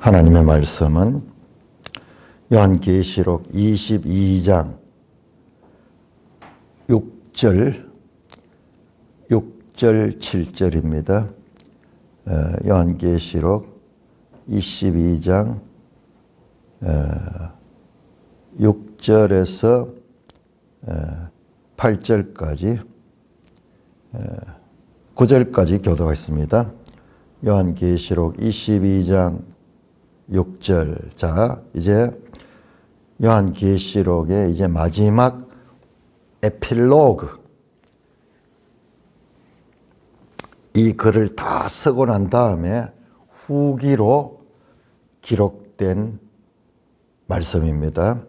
하나님의 말씀은 요한계시록 22장 6절 7절입니다. 요한계시록 22장 6절에서 8절까지 9절까지 교도가 있습니다. 요한계시록 22장 6절. 자, 이제 요한계시록의 이제 마지막 에필로그. 이 글을 다 쓰고 난 다음에 후기로 기록된 말씀입니다.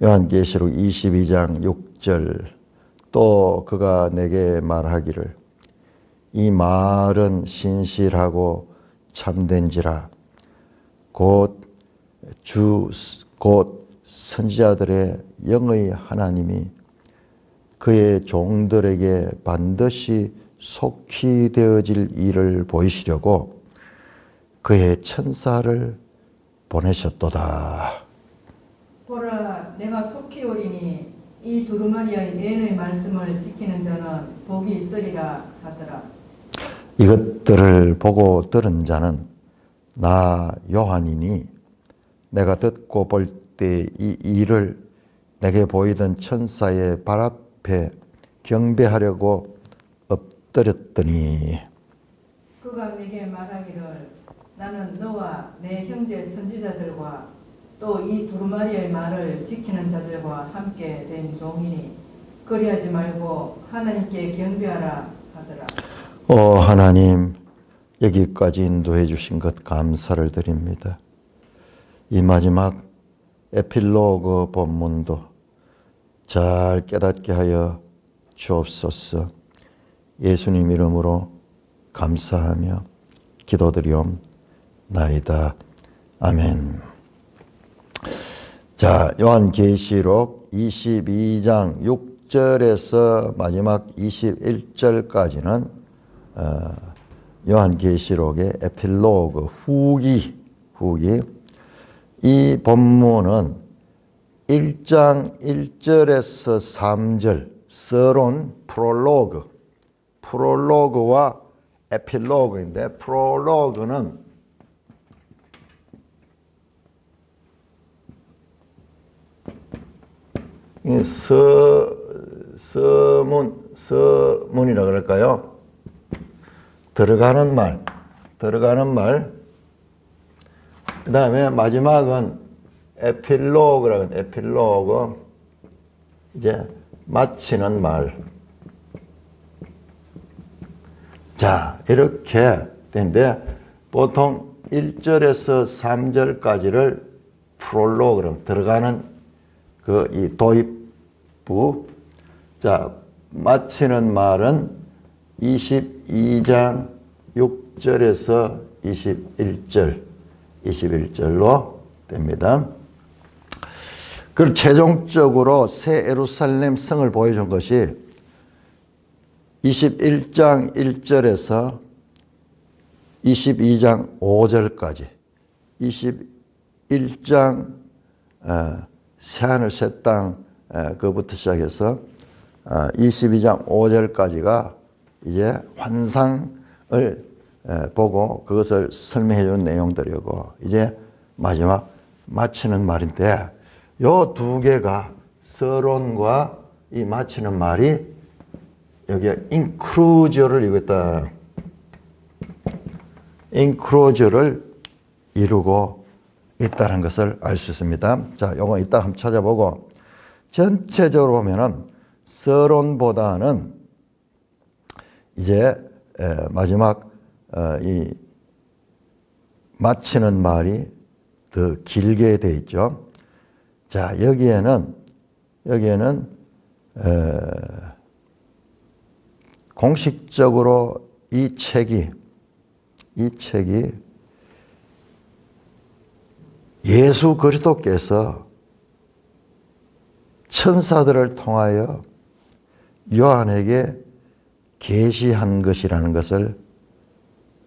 요한계시록 22장 6절. 또 그가 내게 말하기를 이 말은 신실하고 참된지라 곧 선지자들의 영의 하나님이 그의 종들에게 반드시 속히 되어질 일을 보이시려고 그의 천사를 보내셨도다. 보라, 내가 속히 오리니 이 두루마리의 예언의 말씀을 지키는 자는 복이 있으리라 하더라. 이것들을 보고 들은 자는 나 요한이니 내가 듣고 볼 때 이 일을 내게 보이던 천사의 발 앞에 경배하려고 엎드렸더니 그가 내게 말하기를 나는 너와 내 형제 선지자들과 또 이 두루마리의 말을 지키는 자들과 함께 된 종이니 그리하지 말고 하나님께 경배하라 하더라. 하나님, 여기까지 인도해 주신 것 감사를 드립니다. 이 마지막 에필로그 본문도 잘 깨닫게 하여 주옵소서. 예수님 이름으로 감사하며 기도드리옵나이다. 아멘. 자, 요한계시록 22장 6절에서 마지막 21절까지는 요한계시록의 에필로그 후기. 이 본문은 1장 1절에서 3절 서론 프롤로그와 에필로그인데 프롤로그는 서문이라 그럴까요? 들어가는 말. 그 다음에 마지막은 에필로그. 이제 마치는 말. 자, 이렇게 되는데 보통 1절에서 3절까지를 프롤로그로 들어가는 이 도입부. 자, 마치는 말은 22장 6절에서 21절로 됩니다. 그리고 최종적으로 새 예루살렘 성을 보여준 것이 21장 1절에서 22장 5절까지 21장 새하늘 새 땅 그부터 시작해서 22장 5절까지가 이제 환상을 보고 그것을 설명해 주는 내용들이고 이제 마지막 마치는 말인데 요 두 개가 서론과 이 마치는 말이 여기에 인크루저를 이루겠다. 인크루저를 이루고 있다는 것을 알 수 있습니다. 자, 요거 이따 한번 찾아보고 전체적으로 보면은 서론보다는 이제 마지막 이 마치는 말이 더 길게 돼 있죠. 자, 여기에는 공식적으로 이 책이 예수 그리스도께서 천사들을 통하여 요한에게 계시한 것이라는 것을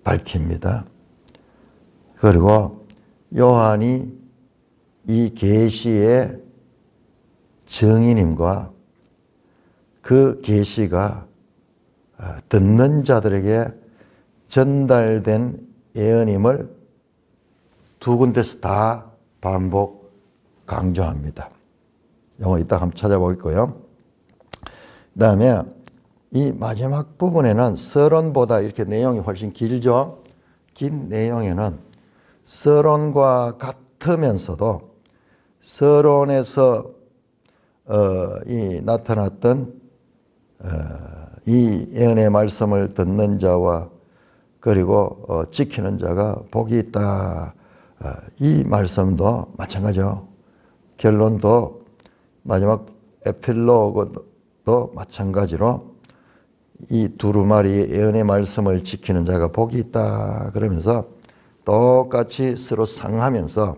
밝힙니다. 그리고 요한이 이 계시의 증인임과 그 계시가 듣는 자들에게 전달된 예언임을 두 군데서 다 반복 강조합니다. 이거 이따 한번 찾아보겠고요. 그 다음에 이 마지막 부분에는 서론보다 이렇게 내용이 훨씬 길죠. 긴 내용에는 서론과 같으면서도 서론에서 이 나타났던 이 예언의 말씀을 듣는 자와 그리고 지키는 자가 복이 있다. 이 말씀도 마찬가지죠. 결론도 마지막 에필로그도 마찬가지로 이 두루마리 예언의 말씀을 지키는 자가 복이 있다. 그러면서 똑같이 서로 상하면서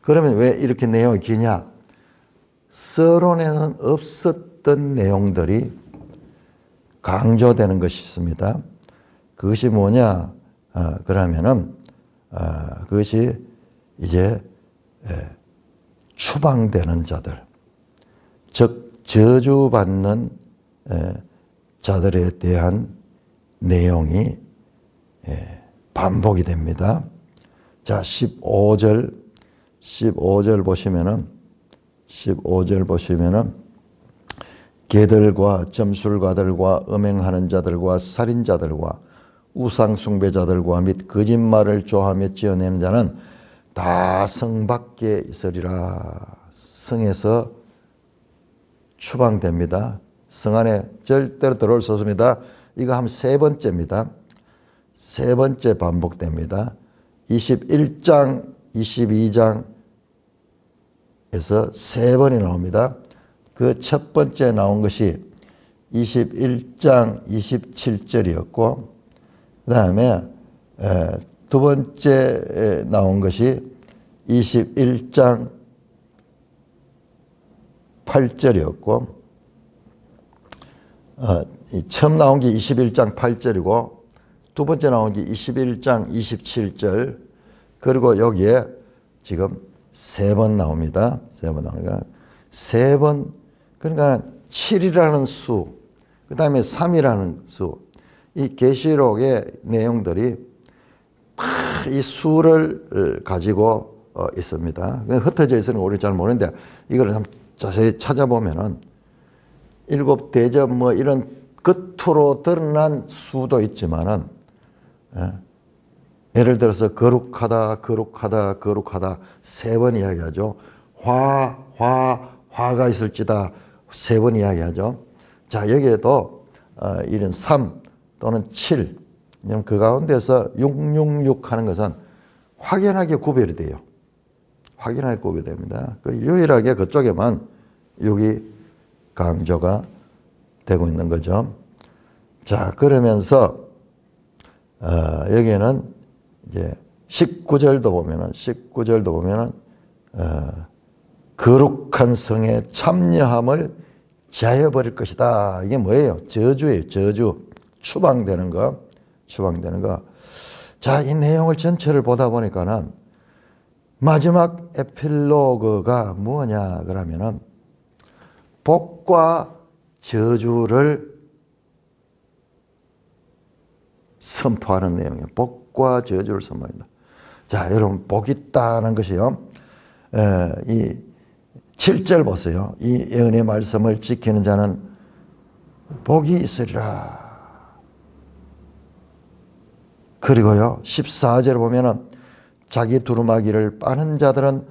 그러면 왜 이렇게 내용이 기냐? 서론에는 없었던 내용들이 강조되는 것이 있습니다. 그것이 뭐냐? 그러면은 그것이 이제 추방되는 자들, 즉 저주받는 자들에 대한 내용이 반복이 됩니다. 자, 15절 보시면은 개들과 점술가들과 음행하는 자들과 살인자들과 우상숭배자들과 및 거짓말을 좋아하며 지어내는 자는 다 성 밖에 있으리라. 성에서 추방됩니다. 성 안에 절대로 들어올 수 없습니다. 이거 한 세 번째입니다. 세 번째 반복됩니다. 21장, 22장에서 세 번이 나옵니다. 그 첫 번째 나온 것이 21장 27절이었고 그 다음에 두 번째 나온 것이 21장 8절이었고 처음 나온 게 21장 8절이고 두 번째 나온 게 21장 27절 그리고 여기에 지금 세 번 나옵니다. 세 번 나오니까 세 번 그러니까 7이라는 수, 그 다음에 3이라는 수, 이 계시록의 내용들이 다 이 수를 가지고 있습니다. 흩어져 있으니까 우리 잘 모르는데 이걸 좀 자세히 찾아보면은 일곱 대접 뭐 이런 겉으로 드러난 수도 있지만은 예를 들어서 거룩하다, 거룩하다, 거룩하다 세 번 이야기하죠. 화가 있을지다 세 번 이야기하죠. 자, 여기에도 이런 3 또는 7, 그 가운데서 666 하는 것은 확연하게 구별이 돼요. 확연하게 구별됩니다. 유일하게 그쪽에만 6이 강조가 되고 있는 거죠. 자, 그러면서 여기에는 이제 19절도 보면은 거룩한 성의 참여함을 제하여버릴 것이다. 이게 뭐예요? 저주예요. 저주. 추방되는 거. 자, 이 내용을 전체를 보다 보니까는 마지막 에필로그가 뭐냐 그러면은 복과 저주를 선포하는 내용이에요. 복과 저주를 선포합니다. 자, 여러분 복 있다는 것이요. 이 7절 보세요. 이 예언의 말씀을 지키는 자는 복이 있으리라. 그리고요 14절 보면은 자기 두루마기를 빠는 자들은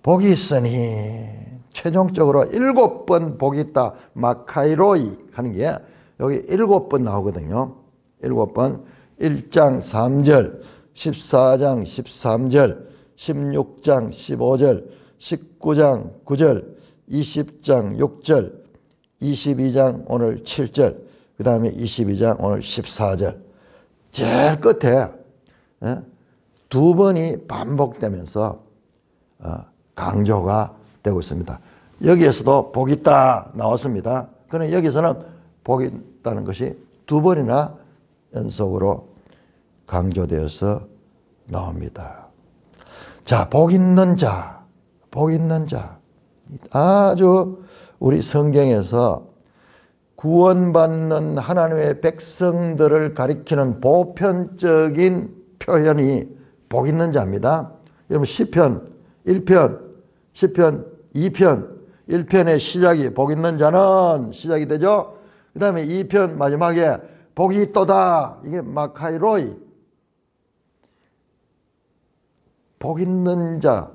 복이 있으니 최종적으로 7번 복이 있다. 마카이로이 하는 게 여기 7번 나오거든요. 7번 1장 3절 14장 13절 16장 15절 19장 9절 20장 6절 22장 오늘 7절 그 다음에 22장 오늘 14절 제일 끝에 두 번이 반복되면서 강조가 되고 있습니다. 여기에서도 복이 있다 나왔습니다. 그런데 여기서는 복이 있다는 것이 두 번이나 연속으로 강조되어서 나옵니다. 자, 복 있는 자, 복 있는 자. 아주 우리 성경에서 구원받는 하나님의 백성들을 가리키는 보편적인 표현이 복 있는 자입니다. 여러분 시편 1편, 시편 2편, 1편의 시작이 복 있는 자는 시작이 되죠. 그 다음에 2편 마지막에 복이 있도다. 이게 마카이로이. 복 있는 자,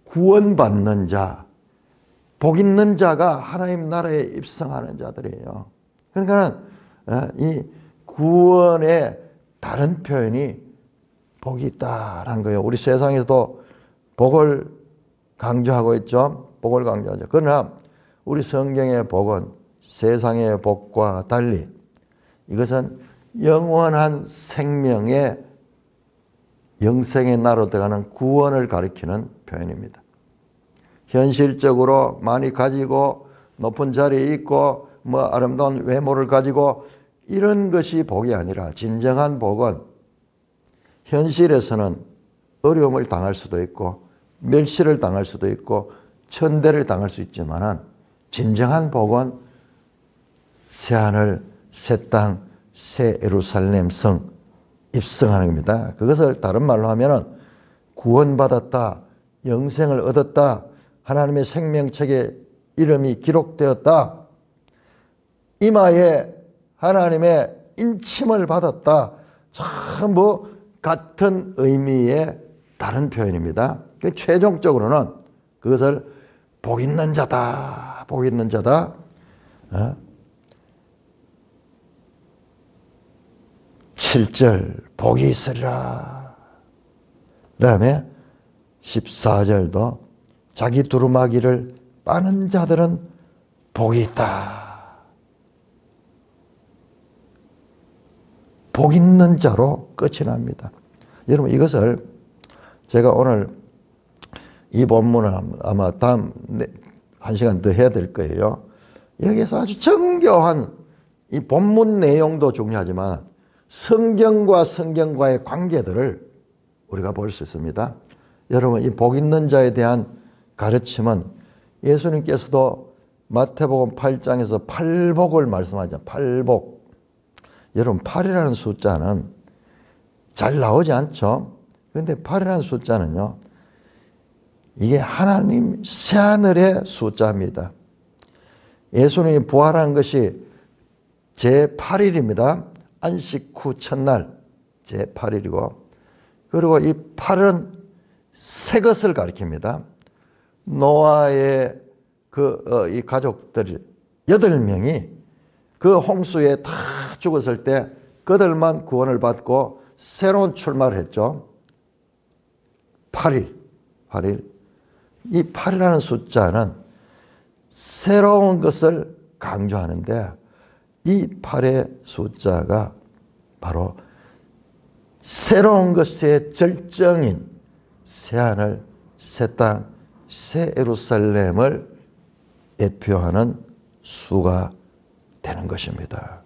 구원받는 자, 복 있는 자가 하나님 나라에 입성하는 자들이에요. 그러니까 이 구원의 다른 표현이 복이 있다라는 거예요. 우리 세상에서도 복을 강조하고 있죠. 복을 강조하죠. 그러나 우리 성경의 복은 세상의 복과 달리 이것은 영원한 생명의 영생의 나로 들어가는 구원을 가리키는 표현입니다. 현실적으로 많이 가지고 높은 자리에 있고 뭐 아름다운 외모를 가지고 이런 것이 복이 아니라 진정한 복은 현실에서는 어려움을 당할 수도 있고 멸시를 당할 수도 있고 천대를 당할 수 있지만 진정한 복은 새하늘, 새 땅, 새 예루살렘 성 입성하는 겁니다. 그것을 다른 말로 하면은 구원받았다, 영생을 얻었다, 하나님의 생명책에 이름이 기록되었다, 이마에 하나님의 인침을 받았다. 전부 같은 의미의 다른 표현입니다. 최종적으로는 그것을 복 있는 자다, 복 있는 자다. 7절 복이 있으리라. 그 다음에 14절도 자기 두루마기를 빠는 자들은 복이 있다. 복 있는 자로 끝이 납니다. 여러분 이것을 제가 오늘 이 본문을 아마 다음 1시간 더 해야 될 거예요. 여기에서 아주 정교한 이 본문 내용도 중요하지만 성경과 성경과의 관계들을 우리가 볼 수 있습니다. 여러분 이 복 있는 자에 대한 가르침은 예수님께서도 마태복음 8장에서 팔복을 말씀하죠. 팔복. 여러분 8이라는 숫자는 잘 나오지 않죠. 그런데 8이라는 숫자는요, 이게 하나님 새하늘의 숫자입니다. 예수님이 부활한 것이 제8일입니다. 안식 후 첫날 제8일이고, 그리고 이 8은 새 것을 가리킵니다. 노아의 이 가족들 8명이 그 홍수에 다 죽었을 때 그들만 구원을 받고 새로운 출마를 했죠. 8일. 이 8이라는 숫자는 새로운 것을 강조하는데 이 8의 숫자가 바로 새로운 것의 절정인 새하늘, 새 땅, 새 예루살렘을 대표하는 수가 되는 것입니다.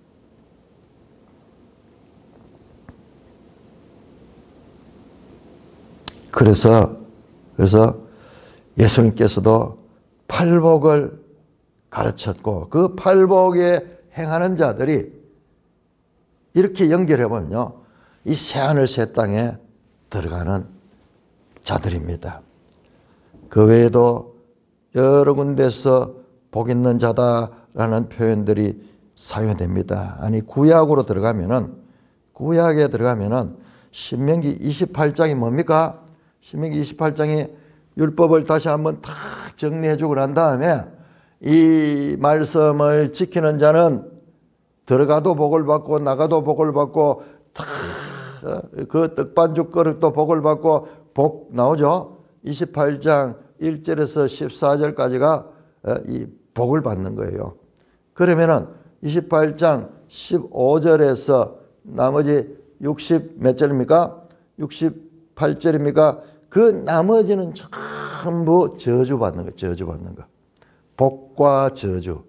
그래서 예수님께서도 팔복을 가르쳤고 그 팔복에 행하는 자들이 이렇게 연결해 보면요, 이 새하늘 새 땅에 들어가는 자들입니다. 그 외에도 여러 군데서 복 있는 자다라는 표현들이 사용됩니다. 아니 구약으로 들어가면은, 구약에 들어가면은 신명기 28장이 뭡니까? 신명기 28장이 율법을 다시 한번 다 정리해 주고 난 다음에 이 말씀을 지키는 자는 들어가도 복을 받고 나가도 복을 받고 그 떡반죽 그릇도 복을 받고 복 나오죠. 28장 1절에서 14절까지가 이 복을 받는 거예요. 그러면은 28장 15절에서 나머지 60 몇 절입니까? 68절입니까? 그 나머지는 전부 저주받는 거예요. 저주받는 거. 복과 저주.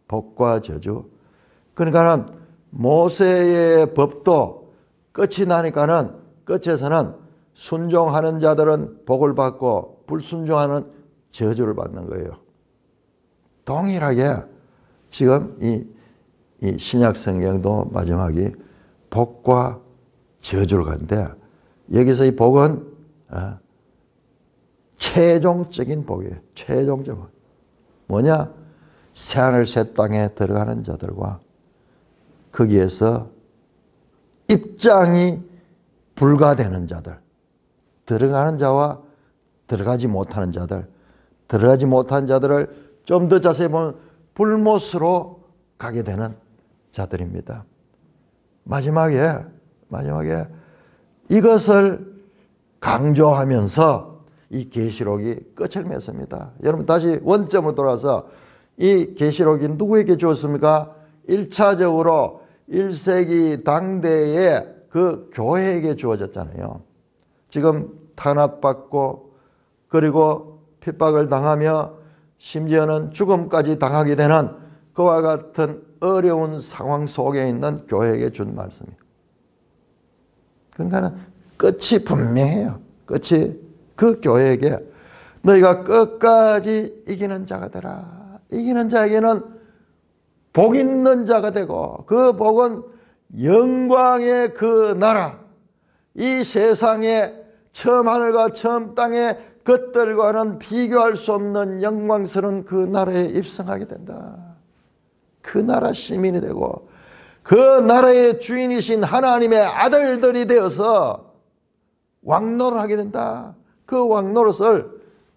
복과 저주. 그러니까는 모세의 법도 끝이 나니까는 끝에서는 순종하는 자들은 복을 받고 불순종하는 저주를 받는 거예요. 동일하게 지금 이 신약 성경도 마지막이 복과 저주를 가는데 여기서 이 복은 최종적인 복이에요. 최종적 복. 뭐냐? 새하늘 새 땅에 들어가는 자들과 거기에서 입장이 불가되는 자들, 들어가는 자와 들어가지 못하는 자들, 들어가지 못한 자들을 좀 더 자세히 보면 불못으로 가게 되는 자들입니다. 마지막에 이것을 강조하면서 이 계시록이 끝을 맺습니다. 여러분 다시 원점으로 돌아서 이 계시록이 누구에게 주었습니까? 1차적으로 1세기 당대의 그 교회에게 주어졌잖아요. 지금 탄압받고 그리고 핍박을 당하며 심지어는 죽음까지 당하게 되는 그와 같은 어려운 상황 속에 있는 교회에게 준 말씀이에요. 그러니까 끝이 분명해요. 끝이 그 교회에게 너희가 끝까지 이기는 자가 되라. 이기는 자에게는 복 있는 자가 되고 그 복은 영광의 그 나라, 이 세상에 처음 하늘과 처음 땅의 것들과는 비교할 수 없는 영광스러운 그 나라에 입성하게 된다. 그 나라 시민이 되고 그 나라의 주인이신 하나님의 아들들이 되어서 왕노를 하게 된다. 그 왕노릇을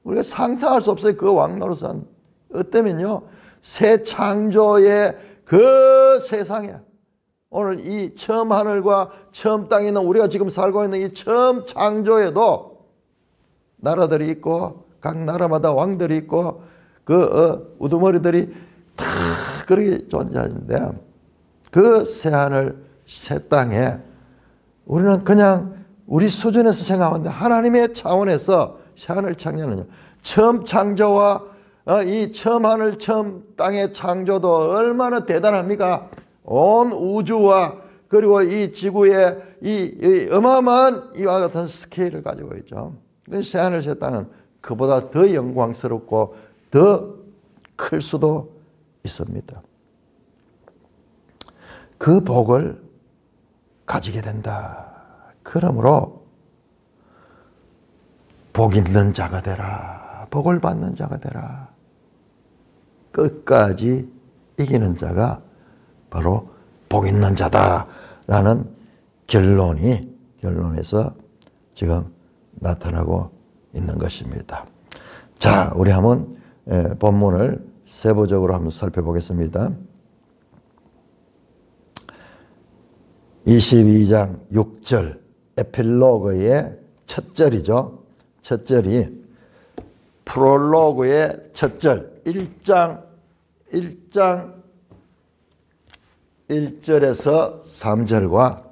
우리가 상상할 수 없어요. 그 왕노릇은 어때면요, 새 창조의 그 세상에 오늘 이 처음 하늘과 처음 땅에 있는 우리가 지금 살고 있는 이 처음 창조에도 나라들이 있고 각 나라마다 왕들이 있고 그 우두머리들이 다 그렇게 존재하는데 그 새하늘 새 땅에 우리는 그냥 우리 수준에서 생각하는데 하나님의 차원에서 새하늘 창조는요, 처음 창조와 이 처음 하늘 처음 땅의 창조도 얼마나 대단합니까? 온 우주와 그리고 이 지구의 이 어마어마한 이와 같은 스케일을 가지고 있죠. 새하늘 새 땅은 그보다 더 영광스럽고 더 클 수도 있습니다. 그 복을 가지게 된다. 그러므로 복 있는 자가 되라. 복을 받는 자가 되라. 끝까지 이기는 자가 바로 복 있는 자다라는 결론에서 지금 나타나고 있는 것입니다. 자, 우리 한번 본문을 세부적으로 한번 살펴보겠습니다. 22장 6절 에필로그의 첫 절이죠. 첫 절이 프롤로그의 첫 절 1장 1절에서 3절과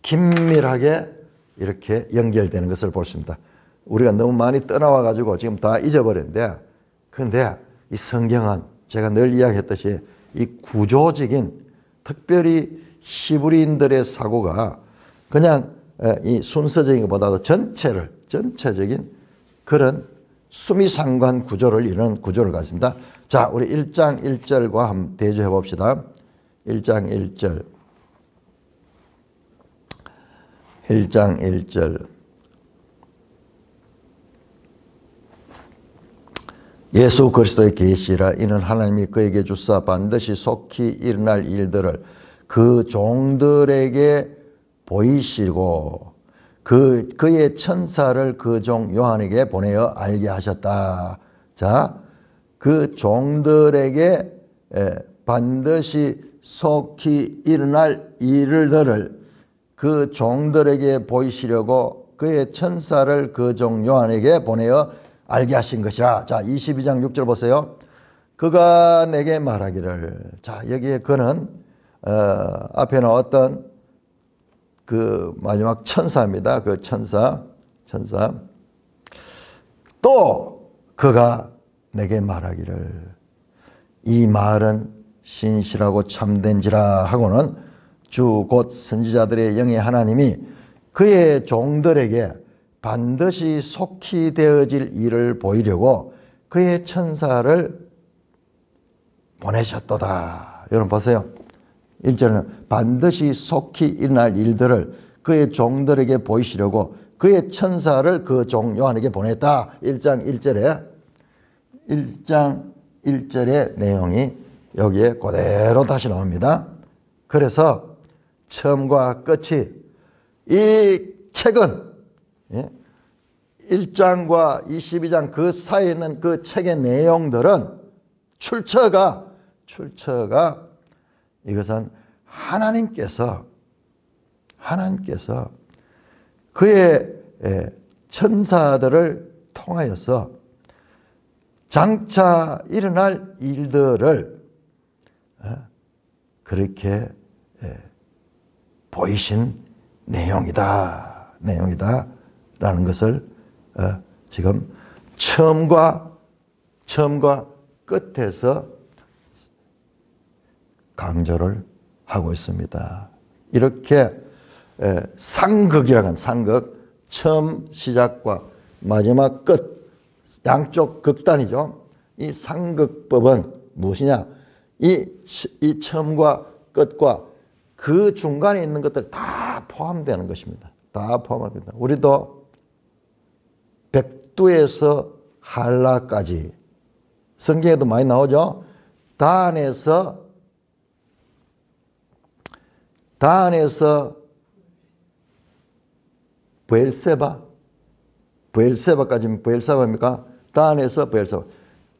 긴밀하게 이렇게 연결되는 것을 볼 수 있습니다. 우리가 너무 많이 떠나와 가지고 지금 다 잊어버렸는데, 근데 이 성경은 제가 늘 이야기했듯이 이 구조적인, 특별히 히브리인들의 사고가 그냥 이 순서적인 것보다도 전체적인 그런 수미상관 구조를 이루는 구조를 갖습니다. 자, 우리 1장 1절과 한번 대조해 봅시다. 1장 1절. 1장 1절. 예수 그리스도의 계시라. 이는 하나님이 그에게 주사 반드시 속히 일어날 일들을 그 종들에게 보이시고 그의 천사를 그 종 요한에게 보내어 알게 하셨다. 자, 그 종들에게 반드시 속히 일어날 일들을 그 종들에게 보이시려고 그의 천사를 그 종 요한에게 보내어 알게 하신 것이라. 자, 22장 6절 보세요. 그가 내게 말하기를. 자, 여기에 그는 앞에는 어떤 그 마지막 천사입니다. 그 천사. 또 그가 내게 말하기를 이 말은 신실하고 참된지라 하고는 주 곧 선지자들의 영의 하나님이 그의 종들에게 반드시 속히 되어질 일을 보이려고 그의 천사를 보내셨도다. 여러분 보세요. 1절은 반드시 속히 일어날 일들을 그의 종들에게 보이시려고 그의 천사를 그 종 요한에게 보냈다. 1장 1절의 내용이 여기에 그대로 다시 나옵니다. 그래서 처음과 끝이 이 책은 1장과 22장 그 사이에 있는 그 책의 내용들은 출처가 이것은 하나님께서 그의 천사들을 통하여서 장차 일어날 일들을 그렇게 보이신 내용이다라는 것을 지금 처음과 끝에서 강조를 하고 있습니다. 이렇게 상극이라고 하는 상극, 처음 시작과 마지막 끝, 양쪽 극단이죠. 이 상극법은 무엇이냐? 이 처음과 끝과 그 중간에 있는 것들 다 포함되는 것입니다. 다 포함합니다. 우리도 백두에서 한라까지 성경에도 많이 나오죠. 단에서 부엘세바까지는 부엘세바입니까? 단에서 부엘세바.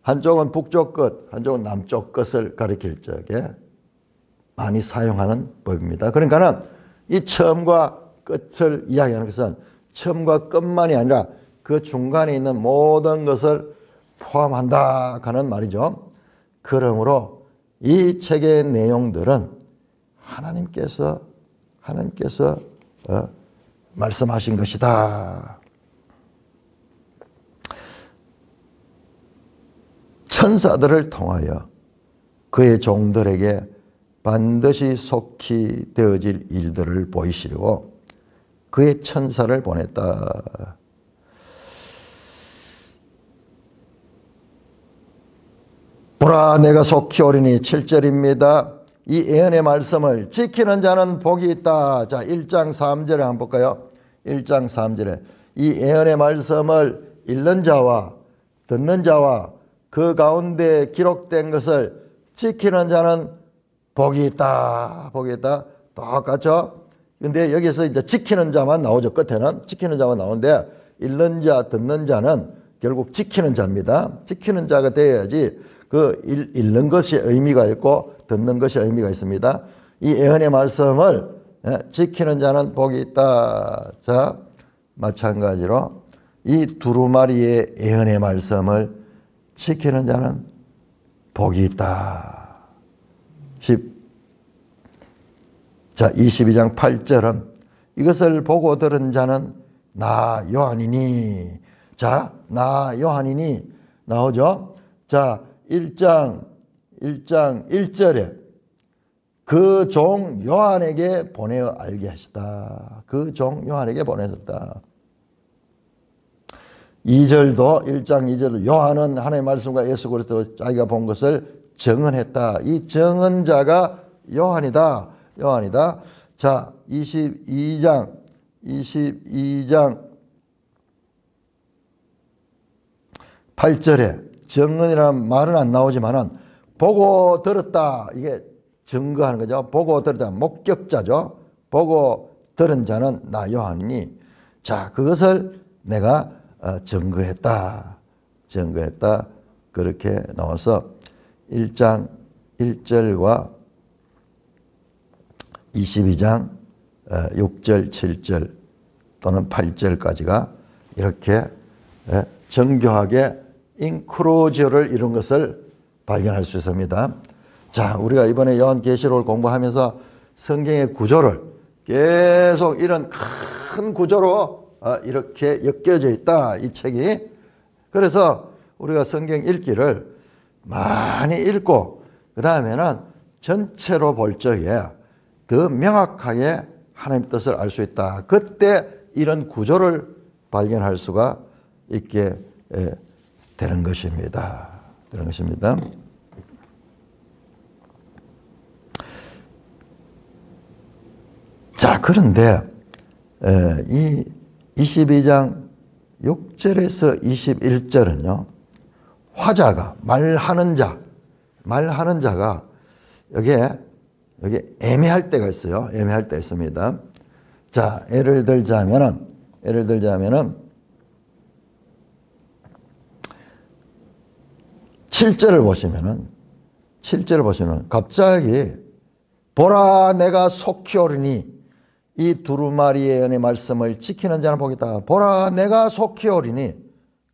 한쪽은 북쪽 끝, 한쪽은 남쪽 끝을 가리킬 적에 많이 사용하는 법입니다. 그러니까는 이 처음과 끝을 이야기하는 것은 처음과 끝만이 아니라 그 중간에 있는 모든 것을 포함한다 하는 말이죠. 그러므로 이 책의 내용들은 하나님께서 말씀하신 것이다. 천사들을 통하여 그의 종들에게 반드시 속히 되어질 일들을 보이시려고 그의 천사를 보냈다. 보라, 내가 속히 오리니 7절입니다. 이 예언의 말씀을 지키는 자는 복이 있다. 자, 1장 3절에 한번 볼까요? 1장 3절에 이 예언의 말씀을 읽는 자와 듣는 자와 그 가운데 기록된 것을 지키는 자는 복이 있다. 복이 있다. 똑같죠? 근데 여기서 이제 지키는 자만 나오죠. 끝에는 지키는 자만 나오는데 읽는 자, 듣는 자는 결국 지키는 자입니다. 지키는 자가 되어야지 그 읽는 것이 의미가 있고 듣는 것이 의미가 있습니다. 이 예언의 말씀을 지키는 자는 복이 있다. 자, 마찬가지로 이 두루마리의 예언의 말씀을 지키는 자는 복이 있다. 22장 8절은 이것을 보고 들은 자는 나 요한이니. 자, 나 요한이니 나오죠. 자, 1장 1절에 그 종 요한에게 보내어 알게 하시다. 그 종 요한에게 보내셨다. 2절도 1장 2절도 요한은 하나님의 말씀과 예수 그리스도 자기가 본 것을 증언했다. 이 증언자가 요한이다. 자, 22장 8절에 증언이라는 말은 안 나오지만은 보고 들었다. 이게 증거하는 거죠. 보고 들었다. 목격자죠. 보고 들은 자는 나 요한이니. 자, 그것을 내가 증거했다. 그렇게 나와서 1장 1절과 22장 6절, 7절 또는 8절까지가 이렇게 정교하게 인크로저를 이룬 것을 발견할 수 있습니다. 자, 우리가 이번에 요한계시록을 공부하면서 성경의 구조를 계속 이런 큰 구조로 이렇게 엮여져 있다. 이 책이. 그래서 우리가 성경 읽기를 많이 읽고 그 다음에는 전체로 볼 적에 더 명확하게 하나님 뜻을 알 수 있다. 그때 이런 구조를 발견할 수가 있게 되는 것입니다. 되는 것입니다. 자, 그런데 이 22장 6절에서 21절은요. 화자가 말하는 자가 여기에 애매할 때가 있어요. 애매할 때가 있습니다. 자, 예를 들자면은 7절을 보시면은 갑자기 보라 내가 속히 오리니 이 두루마리의 은의 말씀을 지키는 자는 복이 있다. 보라 내가 속히 오리니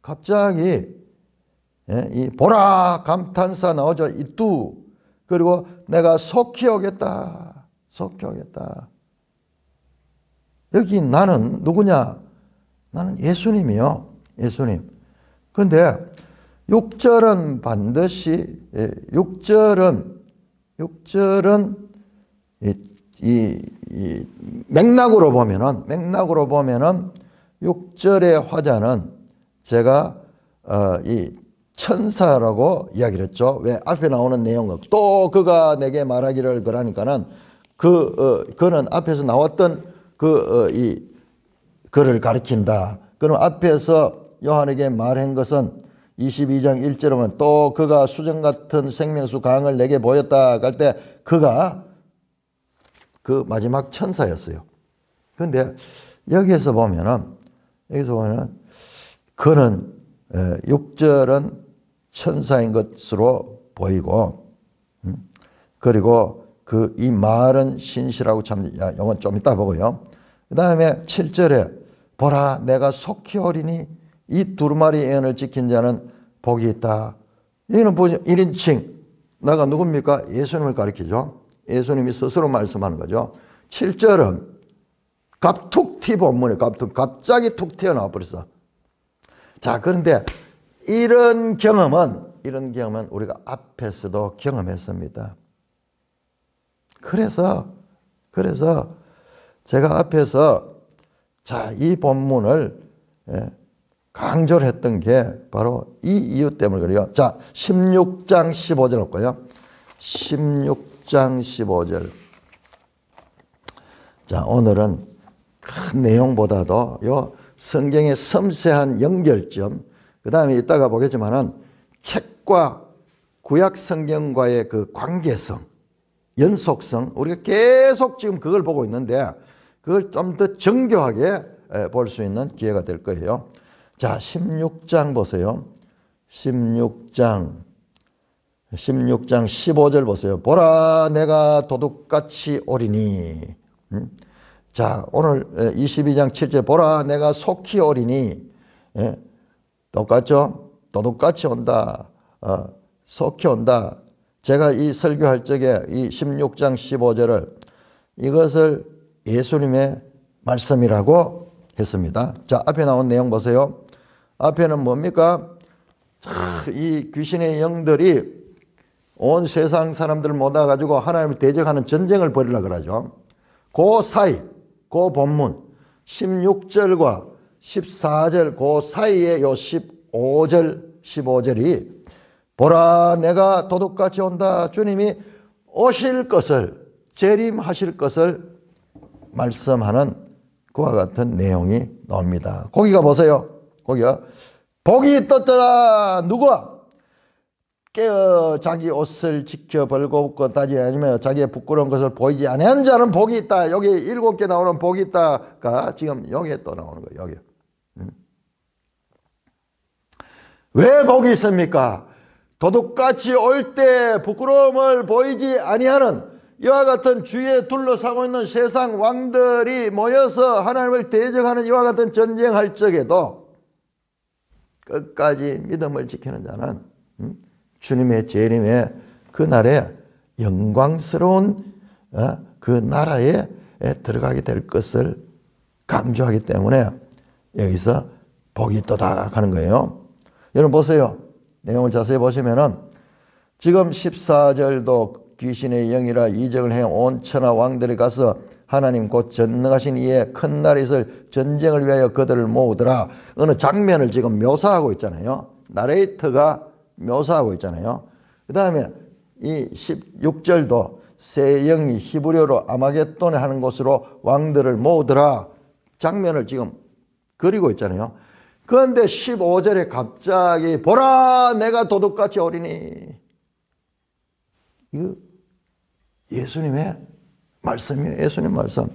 갑자기 이 보라 감탄사 나오죠. 이 두 그리고 내가 속히 오겠다. 속히 오겠다. 여기 나는 누구냐? 나는 예수님이요. 예수님. 그런데 6절은 반드시 6절은 이 맥락으로 보면은 6절의 화자는 제가 이 천사라고 이야기를 했죠. 왜 앞에 나오는 내용은 또 그가 내게 말하기를 그러니까는 그는 앞에서 나왔던 그를 가리킨다. 그럼 앞에서 요한에게 말한 것은 22장 1절에 보면 또 그가 수정 같은 생명수 강을 내게 보였다 할 때 그가 그 마지막 천사였어요. 그런데 여기에서 보면은 그는 6절은 천사인 것으로 보이고 그리고 이 말은 신실하고 참 이건 좀 이따 보고요. 그 다음에 7절에 보라 내가 속히 오리니 이 두루마리 예언을 지킨 자는 복이 있다. 여기는 1인칭 나가 누굽니까? 예수님을 가리키죠. 예수님이 스스로 말씀하는 거죠. 7절은 갑툭튀 본문에 갑자기 툭 튀어나와 버렸어. 자, 그런데 이런 경험은 우리가 앞에서도 경험했습니다. 그래서 제가 앞에서 이 본문을 강조를 했던 게 바로 이 이유 때문에 그래요. 자, 16장 15절 볼까요? 16장 15절. 자, 오늘은 큰 내용보다도 요 성경의 섬세한 연결점, 그 다음에 이따가 보겠지만은 책과 구약 성경과의 그 관계성, 연속성, 우리가 계속 지금 그걸 보고 있는데 그걸 좀 더 정교하게 볼 수 있는 기회가 될 거예요. 자, 16장 보세요. 16장 15절 보세요. 보라 내가 도둑같이 오리니. 자, 오늘 22장 7절 보라 내가 속히 오리니. 똑같죠? 도둑같이 온다. 속히 온다. 제가 이 설교할 적에 이 16장 15절을 이것을 예수님의 말씀이라고 했습니다. 자, 앞에 나온 내용 보세요. 앞에는 뭡니까? 이 귀신의 영들이 온 세상 사람들을 모아가지고 하나님을 대적하는 전쟁을 벌이려고 그러죠. 그 사이, 그 본문 16절과 14절 그 사이에 요 15절이 보라 내가 도둑같이 온다. 주님이 오실 것을 재림하실 것을 말씀하는 그와 같은 내용이 나옵니다. 거기가 보세요. 거기가 복이 떴다. 누구와? 깨어 자기 옷을 지켜 벌거벗고 따지지 않으며 자기의 부끄러운 것을 보이지 아니한 자는 복이 있다. 여기 7개 나오는 복이 있다가 지금 여기에 또 나오는 거예요. 여기. 왜 복이 있습니까? 도둑같이 올 때 부끄러움을 보이지 아니하는 이와 같은 주위에 둘러싸고 있는 세상 왕들이 모여서 하나님을 대적하는 이와 같은 전쟁할 적에도 끝까지 믿음을 지키는 자는 주님의 재림의 그날에 영광스러운 그 나라에 들어가게 될 것을 강조하기 때문에 여기서 복이 있도다 하는 거예요. 여러분 보세요. 내용을 자세히 보시면은 지금 14절도 귀신의 영이라 이적을 해 온 천하 왕들이 가서 하나님 곧 전능하신 이의 큰 날이 있을 전쟁을 위하여 그들을 모으더라. 어느 장면을 지금 묘사하고 있잖아요. 나레이터가 묘사하고 있잖아요. 그 다음에 이 16절도 새 영이 히브리어로 아마겟돈에 하는 곳으로 왕들을 모으더라. 장면을 지금 그리고 있잖아요. 그런데 15절에 갑자기 보라 내가 도둑같이 오리니. 이거 예수님의 말씀이에요. 예수님 말씀.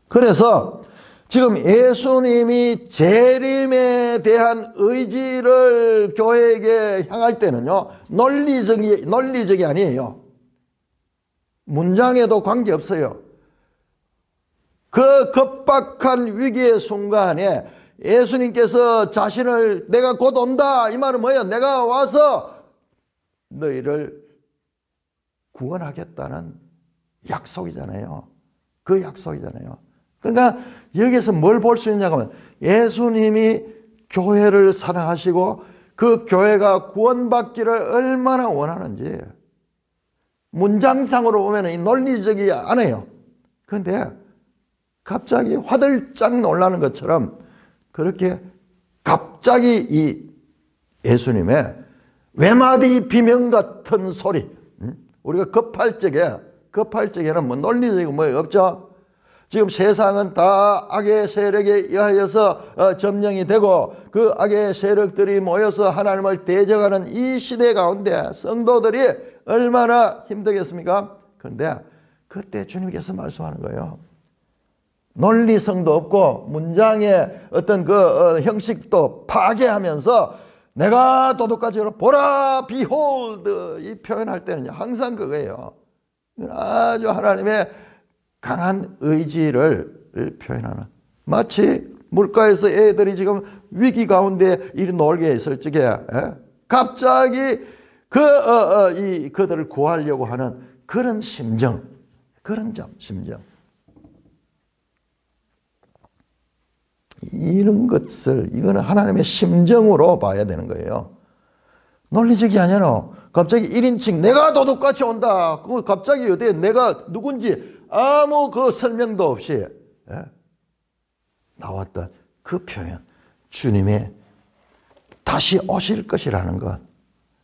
그래서 지금 예수님이 재림에 대한 의지를 교회에게 향할 때는요, 논리적이 아니에요. 문장에도 관계없어요. 그 급박한 위기의 순간에 예수님께서 자신을 내가 곧 온다. 이 말은 뭐예요? 내가 와서 너희를 구원하겠다는 약속이잖아요. 그 약속이잖아요. 그러니까 여기서 뭘 볼 수 있냐고 하면 예수님이 교회를 사랑하시고 그 교회가 구원받기를 얼마나 원하는지 문장상으로 보면 이 논리적이 않아요. 그런데 갑자기 화들짝 놀라는 것처럼 그렇게 갑자기 이 예수님의 외마디 비명 같은 소리, 우리가 급할 적에는 뭐 논리적인 뭐 없죠. 지금 세상은 다 악의 세력에 의하여서 점령이 되고 그 악의 세력들이 모여서 하나님을 대적하는 이 시대 가운데 성도들이 얼마나 힘들겠습니까? 그런데 그때 주님께서 말씀하는 거예요. 논리성도 없고 문장의 어떤 그 형식도 파괴하면서 내가 도둑같이 보라 behold 이 표현할 때는 항상 그거예요. 아주 하나님의 강한 의지를 표현하는, 마치 물가에서 애들이 지금 위기 가운데 이리 놀게 있을 적에 갑자기 그들을 구하려고 하는 그런 심정, 그런 심정. 이런 것을 이거는 하나님의 심정으로 봐야 되는 거예요. 논리적이 아니라 갑자기 1인칭 내가 도둑같이 온다. 그 갑자기 어디에 내가 누군지 아무 그 설명도 없이 나왔던 그 표현, 주님의 다시 오실 것이라는 것,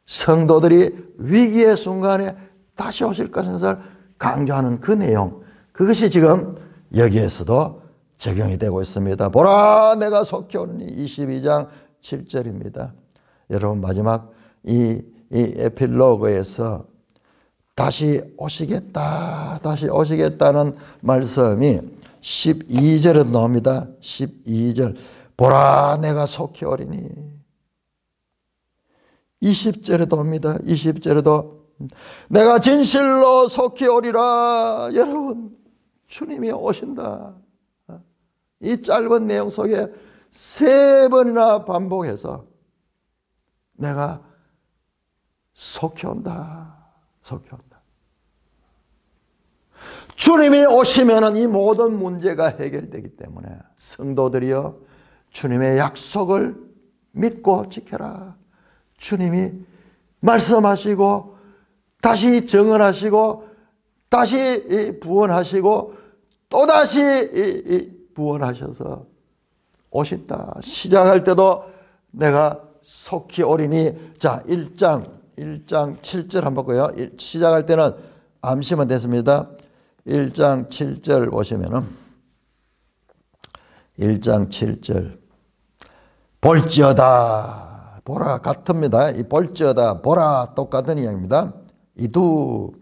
성도들이 위기의 순간에 다시 오실 것을 강조하는 그 내용, 그것이 지금 여기에서도 적용이 되고 있습니다. 보라 내가 속히 오니 22장 7절입니다. 여러분 마지막 이 에필로그에서 다시 오시겠다는 말씀이 12절에 나옵니다. 12절 보라 내가 속히 오리니. 20절에도 옵니다. 20절에도 내가 진실로 속히 오리라. 여러분 주님이 오신다. 이 짧은 내용 속에 3번이나 반복해서 내가 속히 온다. 속히 온다. 주님이 오시면 이 모든 문제가 해결되기 때문에 성도들이여 주님의 약속을 믿고 지켜라. 주님이 말씀하시고 다시 정언하시고 다시 부원하시고 또다시 부원하셔서 오신다. 시작할 때도 내가 속히 오리니. 자, 1장 7절 한번 볼까요? 시작할 때는 암시만 됐습니다. 1장 7절 보시면은 1장 7절 볼지어다 보라 같습니다. 이 볼지어다 보라 똑같은 이야기입니다. 이두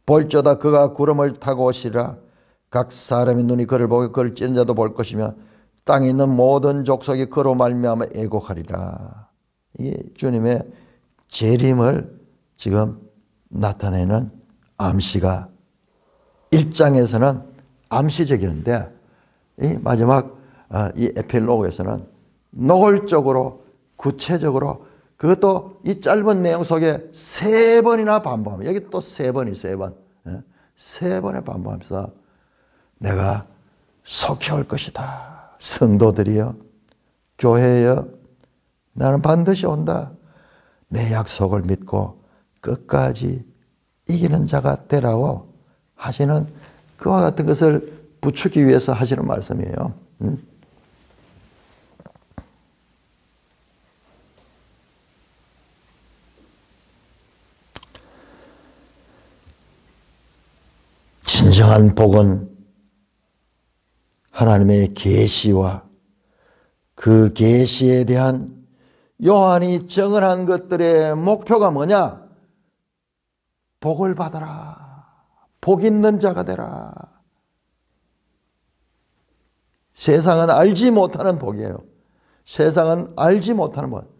볼지어다 그가 구름을 타고 오시리라. 각 사람의 눈이 그를 보고 그를 찌른 자도 볼 것이며 땅에 있는 모든 족속이 그로 말미암아 애곡하리라. 이게 주님의 재림을 지금 나타내는 암시가 1장에서는 암시적이었는데 이 마지막 이 에필로그에서는 노골적으로 구체적으로 그것도 이 짧은 내용 속에 3번이나 반복합니다. 여기 또 3번이 3번. 3번에 반복하면서 내가 속히 올 것이다. 성도들이여 교회여 나는 반드시 온다. 내 약속을 믿고 끝까지 이기는 자가 되라고 하시는 그와 같은 것을 부추기 위해서 하시는 말씀이에요. 진정한 복은 하나님의 계시와 그 계시에 대한 요한이 정언한 것들의 목표가 뭐냐? 복을 받아라. 복 있는 자가 되라. 세상은 알지 못하는 복이에요. 세상은 알지 못하는 복.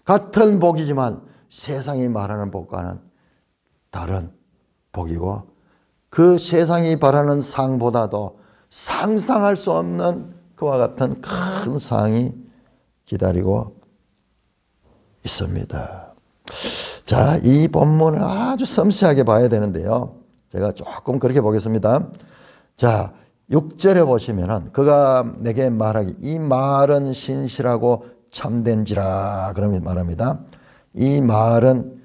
같은 복이지만 세상이 말하는 복과는 다른 복이고 그 세상이 바라는 상보다도 상상할 수 없는 그와 같은 큰 상이 기다리고 있습니다. 자, 이 본문을 아주 섬세하게 봐야 되는데요. 제가 조금 그렇게 보겠습니다. 자, 6절에 보시면은 그가 내게 말하기 이 말은 신실하고 참된지라 그러면 말합니다. 이 말은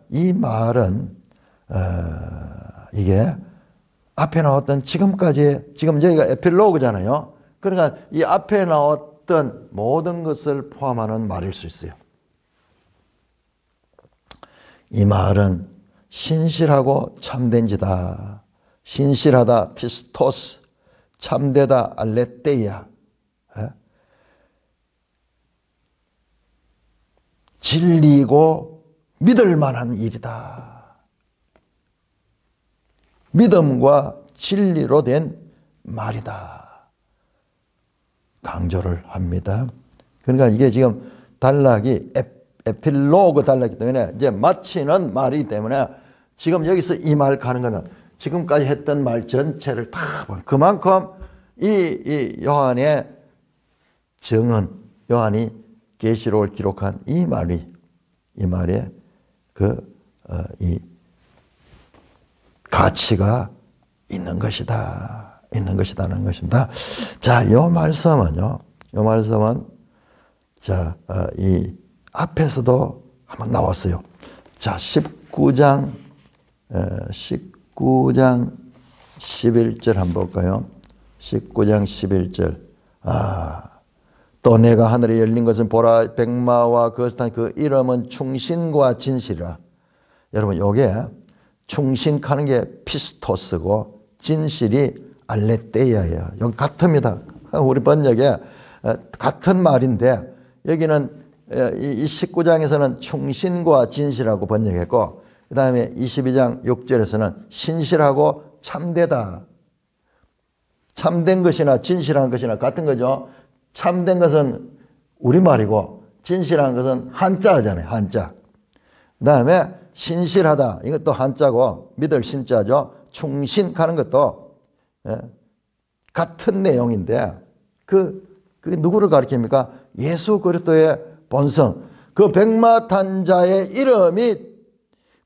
이 말은 이게 앞에 나왔던 지금 저희가 에필로그잖아요. 그러니까 이 앞에 나왔던 모든 것을 포함하는 말일 수 있어요. 이 말은 신실하고 참된지다. 신실하다 피스토스, 참되다 알레테이아. 진리고 믿을 만한 일이다. 믿음과 진리로 된 말이다. 강조를 합니다. 그러니까 이게 지금 단락이 에필로그 단락이기 때문에 이제 마치는 말이기 때문에 지금 여기서 이 말 가는 거는 지금까지 했던 말 전체를 다 보면 그만큼 이 요한의 정언, 요한이 계시록을 기록한 이 말에 이 가치가 있는 것이다. 있는 것이다는 것입니다. 자, 요 말씀은 이 앞에서도 한번 나왔어요. 자, 19장 11절 한번 볼까요? 19장 11절. 또 내가 하늘에 열린 것은 보라 백마와 그 이름은 충신과 진실이라. 여러분 요게 충신하는 게 피스토스고 진실이 알레테이아예요. 여기 같습니다. 우리 번역에 같은 말인데 여기는 이 19장에서는 충신과 진실하고 번역했고 그 다음에 22장 6절에서는 신실하고 참되다. 참된 것이나 진실한 것이나 같은 거죠. 참된 것은 우리말이고 진실한 것은 한자잖아요. 한자. 그 다음에 신실하다. 이것도 한자고 믿을 신자죠. 충신하는 것도 같은 내용인데 그 누구를 가리킵니까? 예수 그리스도의 본성. 그 백마 탄 자의 이름이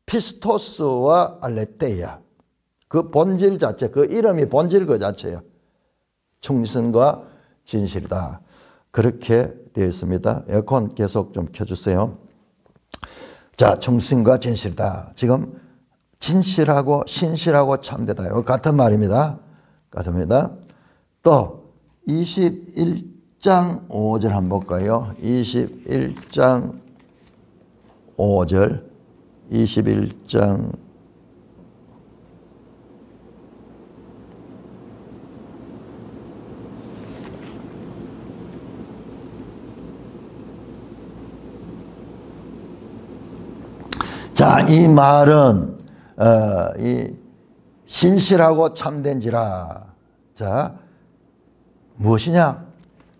피스토스와 알레테이아. 그 본질 자체, 그 이름이 본질 그 자체예요. 충신과 진실이다. 그렇게 되어 있습니다. 에어컨 계속 좀 켜주세요. 자, 충신과 진실이다. 지금 진실하고 신실하고 참되다. 같은 말입니다. 같습니다. 또 21장 5절 한번 볼까요? 21장 5절 21장 자, 이 말은 이 신실하고 참된지라. 자, 무엇이냐?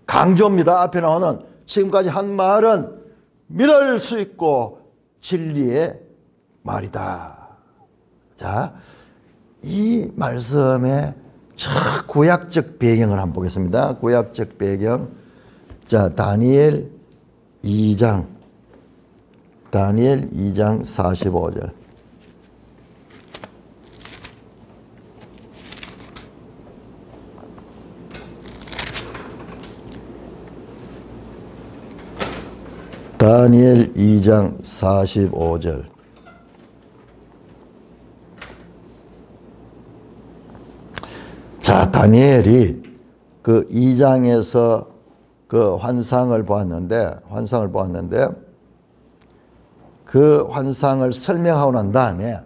강조입니다. 앞에 나오는 지금까지 한 말은 믿을 수 있고 진리의 말이다. 자, 이 말씀의 구약적 배경을 한번 보겠습니다. 구약적 배경. 자, 다니엘 2장 45절. 다니엘 2장 45절. 자, 다니엘이 그 2장에서 그 환상을 보았는데 그 환상을 설명하고 난 다음에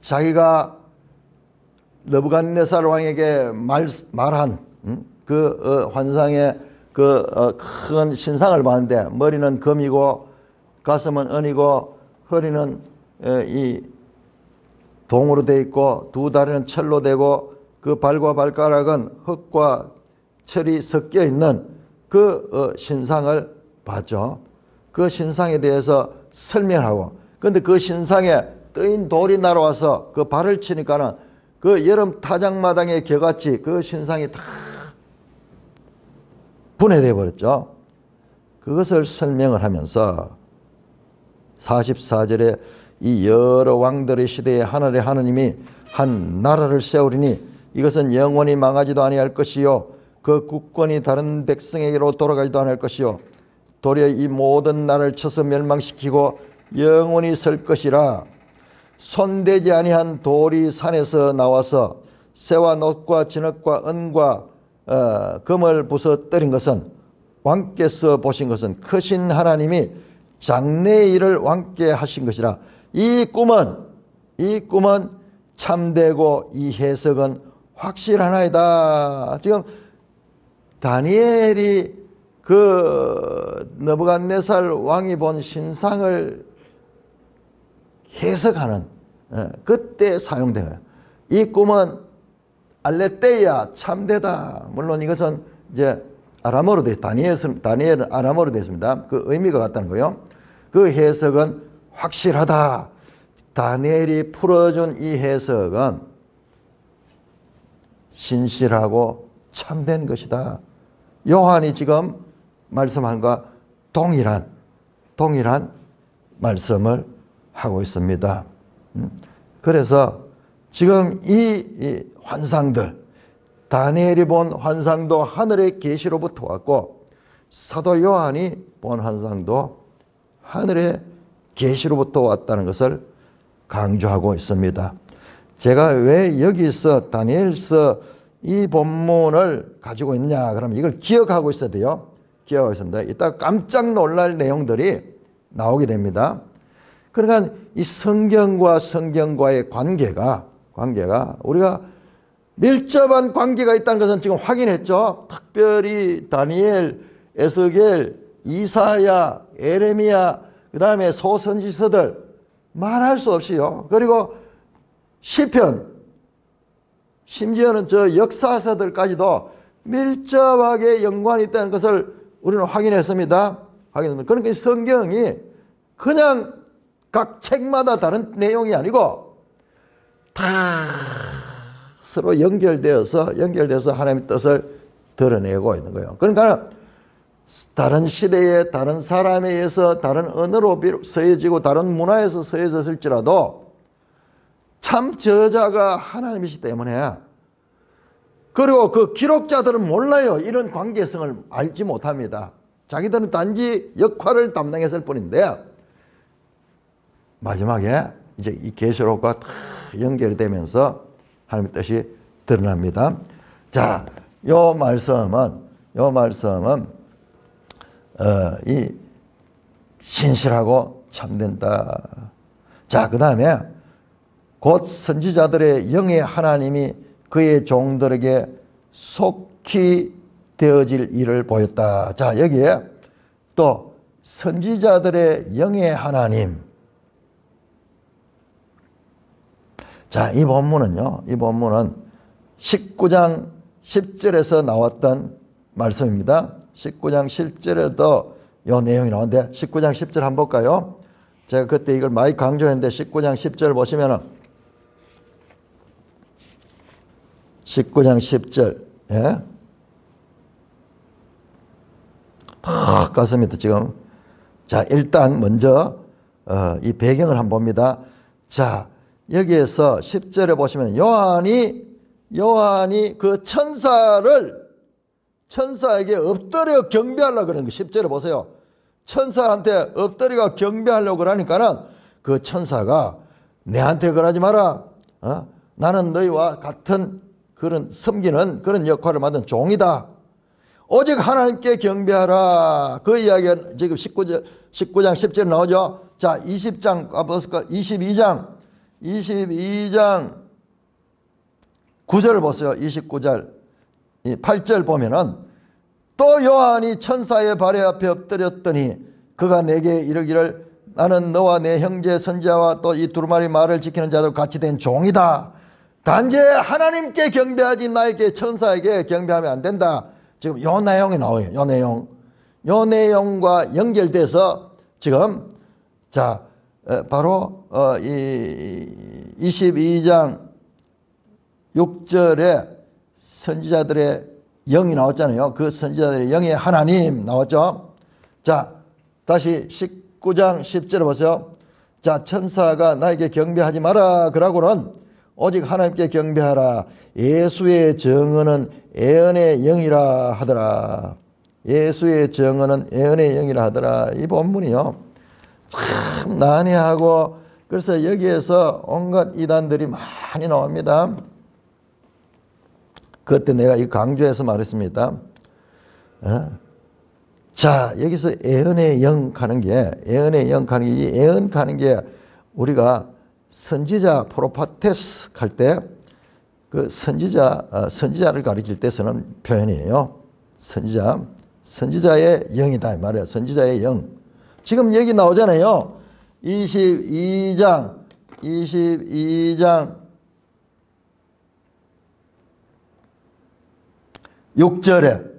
자기가 느부갓네살 왕에게 말한 그 환상의 그 큰 신상을 봤는데 머리는 금이고 가슴은 은이고 허리는 이 동으로 되어 있고 두 다리는 철로 되고 그 발과 발가락은 흙과 철이 섞여 있는 그 신상을 봤죠. 그 신상에 대해서 설명하고, 근데 그 신상에 뜨인 돌이 날아와서 그 발을 치니까는 그 여름 타작마당의 겨같이 그 신상이 다 분해되어 버렸죠. 그것을 설명을 하면서 44절에 이 여러 왕들의 시대에 하늘의 하느님이 한 나라를 세우리니 이것은 영원히 망하지도 아니할 것이요 그 국권이 다른 백성에게로 돌아가지도 않을 것이요 도리어 이 모든 나라를 쳐서 멸망시키고 영원히 설 것이라. 손대지 아니한 돌이 산에서 나와서 새와 놋과 진흙과 은과 금을 부서뜨린 것은 왕께서 보신 것은 크신 하나님이 장래의 일을 왕께 하신 것이라. 이 꿈은 참되고 이 해석은 확실하나이다. 지금 다니엘이 그 느부갓네살 왕이 본 신상을 해석하는 그때 사용된 거예요. 이 꿈은 알레테이아 참되다. 물론 이것은 이제 아람어로 돼 다니엘은 아람어로 되어 있습니다. 그 의미가 같다는 거예요. 그 해석은 확실하다. 다니엘이 풀어준 이 해석은 신실하고 참된 것이다. 요한이 지금 말씀한 것과 동일한 말씀을 하고 있습니다. 그래서 지금 이 환상들, 다니엘이 본 환상도 하늘의 계시로부터 왔고 사도 요한이 본 환상도 하늘의 계시로부터 왔다는 것을 강조하고 있습니다. 제가 왜 여기서 다니엘서 이 본문을 가지고 있느냐 그러면 이걸 기억하고 있어야 돼요. 기억하고 있습니다. 이따 깜짝 놀랄 내용들이 나오게 됩니다. 그러니까 이 성경과 성경과의 관계가 우리가 밀접한 관계가 있다는 것은 지금 확인했죠. 특별히 다니엘, 에스겔, 이사야, 에레미야, 그 다음에 소선지서들 말할 수 없이요. 그리고 시편, 심지어는 저 역사서들까지도 밀접하게 연관이 있다는 것을 우리는 확인했습니다. 그러니까 성경이 그냥 각 책마다 다른 내용이 아니고 다 서로 연결되어서 하나님의 뜻을 드러내고 있는 거예요. 그러니까 다른 시대에 다른 사람에 의해서 다른 언어로 서해지고 다른 문화에서 서해졌을지라도 참 저자가 하나님이시기 때문에, 그리고 그 기록자들은 몰라요. 이런 관계성을 알지 못합니다. 자기들은 단지 역할을 담당했을 뿐인데 마지막에 이제 이 계시록과 다 연결이 되면서 하나님의 뜻이 드러납니다. 자, 요 말씀은 이 신실하고 참된다. 자, 그 다음에 곧 선지자들의 영의 하나님이 그의 종들에게 속히 되어질 일을 보였다. 자, 여기에 또 선지자들의 영의 하나님. 자, 이 본문은 19장 10절에서 나왔던 말씀입니다. 19장 10절에도 이 내용이 나오는데 19장 10절 한번 볼까요? 제가 그때 이걸 많이 강조했는데 19장 10절 보시면은 19장 10절 예? 탁 갔습니다 지금. 자, 일단 먼저 이 배경을 한번 봅니다. 자, 여기에서 10절에 보시면 요한이 그 천사에게 엎드려 경배하려고 그러는 거 10절에 보세요. 천사한테 엎드려 경배하려고 그러니까는 그 천사가 내한테 그러지 마라. 나는 너희와 같은 그런 섬기는 그런 역할을 맡은 종이다. 오직 하나님께 경배하라. 그 이야기가 지금 19장 10절에 나오죠. 자, 20장 가보실까? 22장 9절을 보세요. 29절 8절 보면은 또 요한이 천사의 발에 앞에 엎드렸더니 그가 내게 이르기를 나는 너와 내 형제 선지자와 또 이 두루마리 말을 지키는 자들 같이 된 종이다. 단지 하나님께 경배하지 나에게 천사에게 경배하면 안 된다. 지금 요 내용이 나와요. 요 내용과 연결돼서 지금 자 바로 이 22장 6절에 선지자들의 영이 나왔잖아요. 그 선지자들의 영의 하나님 나왔죠. 자, 다시 19장 10절에 보세요. 자, 천사가 나에게 경배하지 마라 그러고는 오직 하나님께 경배하라. 예수의 정언은 애언의 영이라 하더라. 예수의 정언은 애언의 영이라 하더라. 이 본문이요. 참 난해하고 그래서 여기에서 온갖 이단들이 많이 나옵니다. 그때 내가 이 강조해서 말했습니다. 자, 여기서 애언의 영 가는 게, 애언의 영 가는 게, 이 애언 가는 게 우리가 선지자 프로파테스 할 때 그 선지자를 가리킬 때 쓰는 표현이에요. 선지자의 영이다 이 말이에요. 선지자의 영. 지금 얘기 나오잖아요. 22장 6절에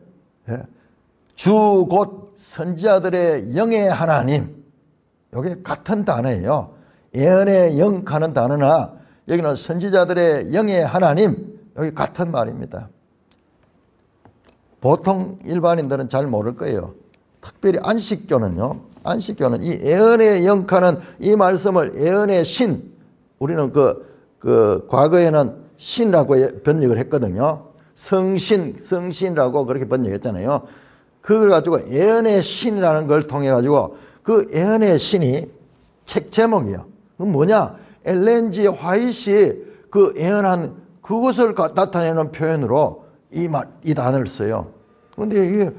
주 곧 선지자들의 영의 하나님. 이게 같은 단어예요. 예언의 영 하는 단어나 여기는 선지자들의 영의 하나님. 여기 같은 말입니다. 보통 일반인들은 잘 모를 거예요. 특별히 안식교는요. 안식교는 이 예언의 영 하는 이 말씀을 예언의 신. 우리는 그 과거에는 신이라고 번역을 했거든요. 성신이라고 그렇게 번역했잖아요. 그걸 가지고 예언의 신이라는 걸 통해 가지고 그 예언의 신이 책 제목이에요. 그 뭐냐? 엘렌 G 화이트이 그 예언한 그것을 나타내는 표현으로 이 단어를 써요. 근데 이게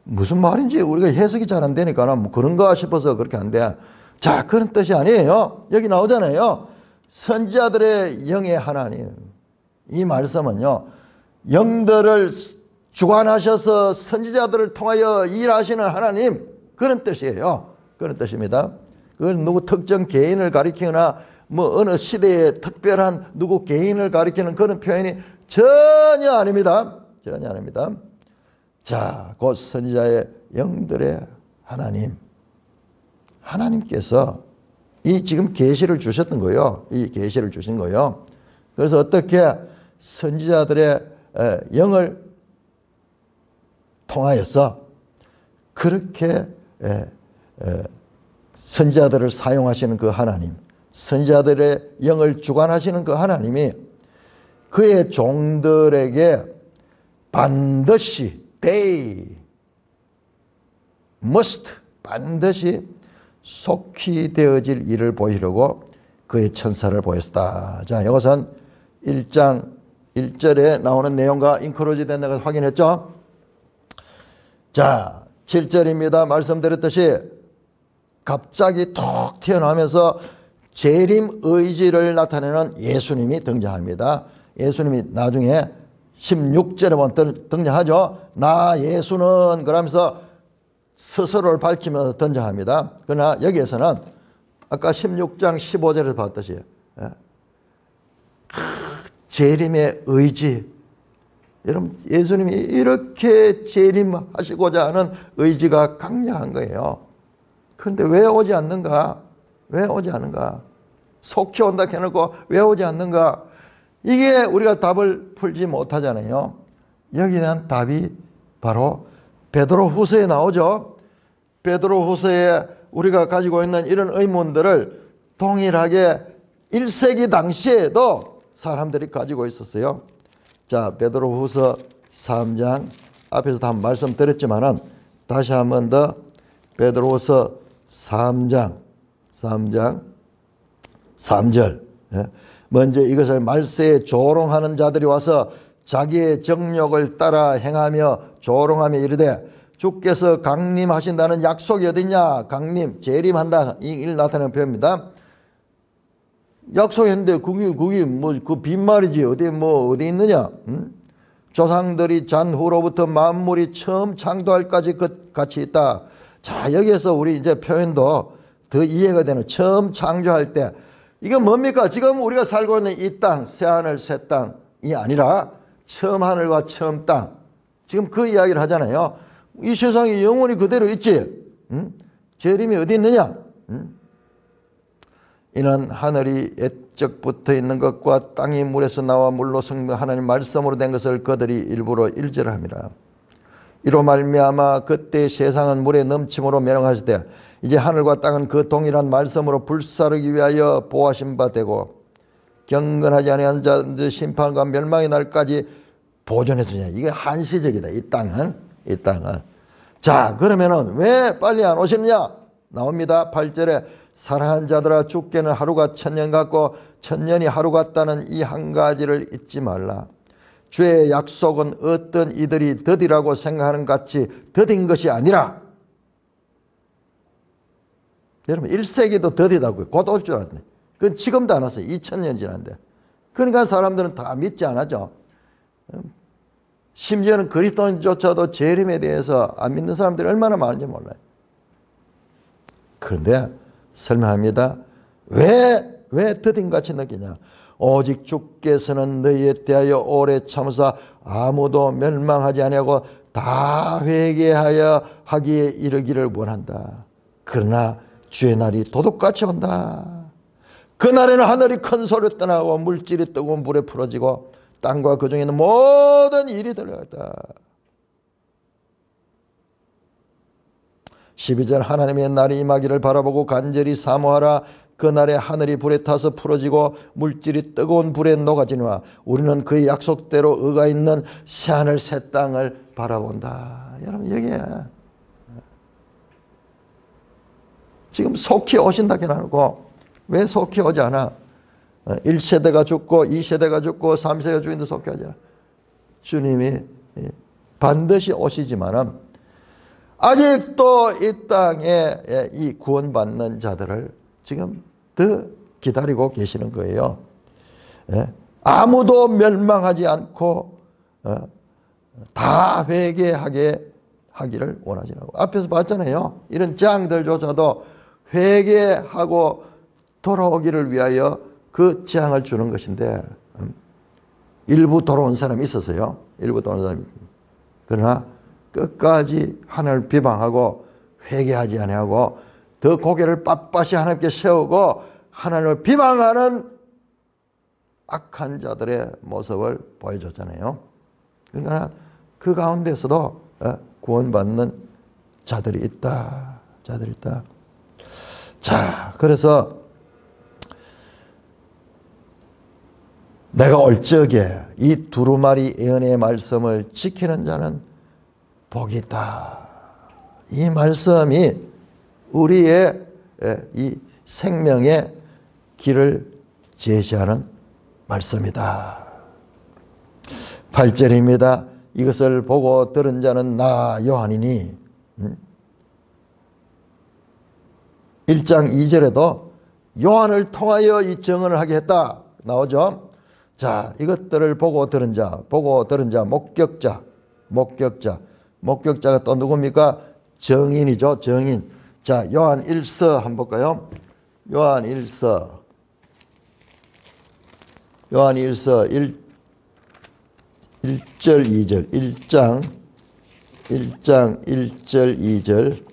무슨 말인지 우리가 해석이 잘 안 되니까 뭐 그런가 싶어서 그렇게 안 돼. 자, 그런 뜻이 아니에요. 여기 나오잖아요. 선지자들의 영의 하나님. 이 말씀은요. 영들을 주관하셔서 선지자들을 통하여 일하시는 하나님. 그런 뜻이에요. 그런 뜻입니다. 그건 누구 특정 개인을 가리키거나 뭐 어느 시대에 특별한 누구 개인을 가리키는 그런 표현이 전혀 아닙니다. 전혀 아닙니다. 자, 곧 선지자의 영들의 하나님. 하나님께서 이 지금 계시를 주셨던 거예요. 이 계시를 주신 거예요. 그래서 어떻게 선지자들의 영을 통하여서 그렇게 선지자들을 사용하시는 그 하나님, 선지자들의 영을 주관하시는 그 하나님이 그의 종들에게 반드시 they must 반드시 속히 되어질 일을 보이려고 그의 천사를 보였다. 자, 이것은 1장 1절에 나오는 내용과 인크로즈 된 것을 확인했죠. 자, 7절입니다. 말씀드렸듯이 갑자기 톡 튀어나오면서 재림 의지를 나타내는 예수님이 등장합니다. 예수님이 나중에 16절에 보면 등장하죠. 나 예수는 그러면서 스스로를 밝히면서 등장합니다. 그러나 여기에서는 아까 16장 15절에서 봤듯이 재림의 의지. 여러분, 예수님이 이렇게 재림하시고자 하는 의지가 강력한 거예요. 그런데 왜 오지 않는가? 왜 오지 않는가? 속히 온다 해놓고 왜 오지 않는가? 이게 우리가 답을 풀지 못하잖아요. 여기에 대한 답이 바로 베드로 후서에 나오죠. 베드로 후서에 우리가 가지고 있는 이런 의문들을 동일하게 1세기 당시에도 사람들이 가지고 있었어요. 자, 베드로 후서 3장 앞에서 다 말씀드렸지만은 다시 한 번 더 베드로 후서 3장 3절 먼저 이것을 말세에 조롱하는 자들이 와서 자기의 정욕을 따라 행하며 조롱하며 이르되 주께서 강림하신다는 약속이 어딨냐. 강림, 재림한다. 이 일 나타내는 표현입니다. 약속했는데 그게 뭐 그 빈말이지. 어디 있느냐. 조상들이 잔 후로부터 만물이 처음 창조할까지 같이 있다. 자, 여기에서 우리 이제 표현도 더 이해가 되는, 처음 창조할 때 이건 뭡니까? 지금 우리가 살고 있는 이 땅, 새하늘 새 땅이 아니라 처음 하늘과 처음 땅, 지금 그 이야기를 하잖아요. 이 세상이 영원히 그대로 있지. 재림이 어디 있느냐. 이는 하늘이 옛적 붙어 있는 것과 땅이 물에서 나와 물로 성명 하나님 말씀으로 된 것을 그들이 일부러 일절합니다. 이로 말미암아 그때 세상은 물의 넘침으로 멸망하실 때 이제 하늘과 땅은 그 동일한 말씀으로 불사르기 위하여 보하신 바 되고 경건하지 아니한 자들 심판과 멸망의 날까지 보존해 주냐. 이게 한시적이다. 이 땅은. 자, 그러면은 왜 빨리 안 오시느냐? 나옵니다. 8절에 사랑하는 자들아 주께는 하루가 천년 같고 천년이 하루 같다는 이 한 가지를 잊지 말라. 주의 약속은 어떤 이들이 더디라고 생각하는 같이 더딘 것이 아니라, 여러분 1세기도 더디다고요. 곧 올 줄 알았네. 그건 지금도 안 왔어요. 2000년 지났는데. 그러니까 사람들은 다 믿지 않았죠. 심지어는 그리스도인조차도 재림에 대해서 안 믿는 사람들이 얼마나 많은지 몰라요. 그런데 설명합니다. 왜 더딘같이 느끼냐. 오직 주께서는 너희에 대하여 오래 참으사 아무도 멸망하지 아니하고 다 회개하여 하기에 이르기를 원한다. 그러나 주의 날이 도둑같이 온다. 그날에는 하늘이 큰 소리로 떠나고 물질이 뜨거운 불에 풀어지고 땅과 그 중에 있는 모든 일이 들어갔다. 12절 하나님의 날이 임하기를 바라보고 간절히 사모하라. 그날에 하늘이 불에 타서 풀어지고 물질이 뜨거운 불에 녹아지니와 우리는 그의 약속대로 의가 있는 새하늘 새 땅을 바라본다. 여러분 여기에 지금 속히 오신다게 나누고 왜 속히 오지 않아? 1세대가 죽고 2세대가 죽고 3세대가 죽는데 속히 오지 않아. 주님이 반드시 오시지만은 아직도 이 땅에 이 구원받는 자들을 지금 더 기다리고 계시는 거예요. 아무도 멸망하지 않고 다 회개하게 하기를 원하시라고. 앞에서 봤잖아요. 이런 재앙들조차도 회개하고 돌아오기를 위하여 그 재앙을 주는 것인데 일부 돌아온 사람이 있었어요. 일부 돌아온 사람이 있었어요. 그러나 끝까지 하나님을 비방하고 회개하지 아니하고 더 고개를 빳빳이 하나님께 세우고 하나님을 비방하는 악한 자들의 모습을 보여줬잖아요. 그러나 그 가운데서도 구원받는 자들이 있다. 자, 그래서 내가 올 적에 이 두루마리 예언의 말씀을 지키는 자는 복이 있다. 이 말씀이 우리의 이 생명의 길을 제시하는 말씀이다. 8절입니다. 이것을 보고 들은 자는 나 요한이니. 1장 2절에도 요한을 통하여 이 증언을 하게 했다 나오죠. 자, 이것들을 보고 들은 자, 목격자가 또 누굽니까? 정인이죠. 정인. 자, 요한 1서 한번 볼까요? 요한 1서 1절 2절 1장 1절 2절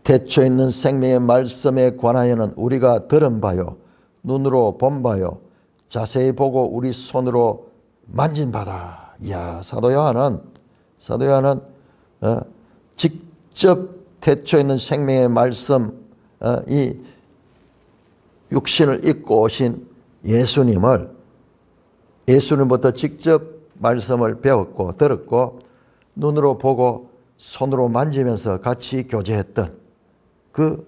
태초에 있는 생명의 말씀에 관하여는 우리가 들은 바요 눈으로 본 바요 자세히 보고 우리 손으로 만진 바다. 이야, 사도 요한은 직접 태초에 있는 생명의 말씀, 이 육신을 입고 오신 예수님부터 직접 말씀을 배웠고 들었고 눈으로 보고 손으로 만지면서 같이 교제했던 그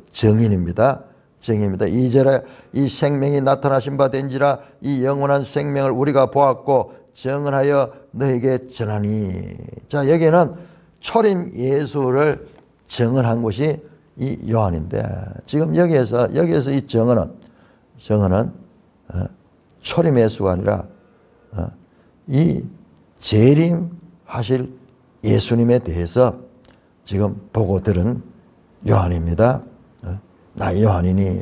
증인입니다. 증입니다. 2절에 이 생명이 나타나신 바 된지라 이 영원한 생명을 우리가 보았고 증언하여 너에게 전하니. 자, 여기는 초림 예수를 증언한 것이 이 요한인데, 지금 여기에서 이 증언은 초림 예수가 아니라 이 재림하실 예수님에 대해서 지금 보고 들은 요한입니다. 나 요한이니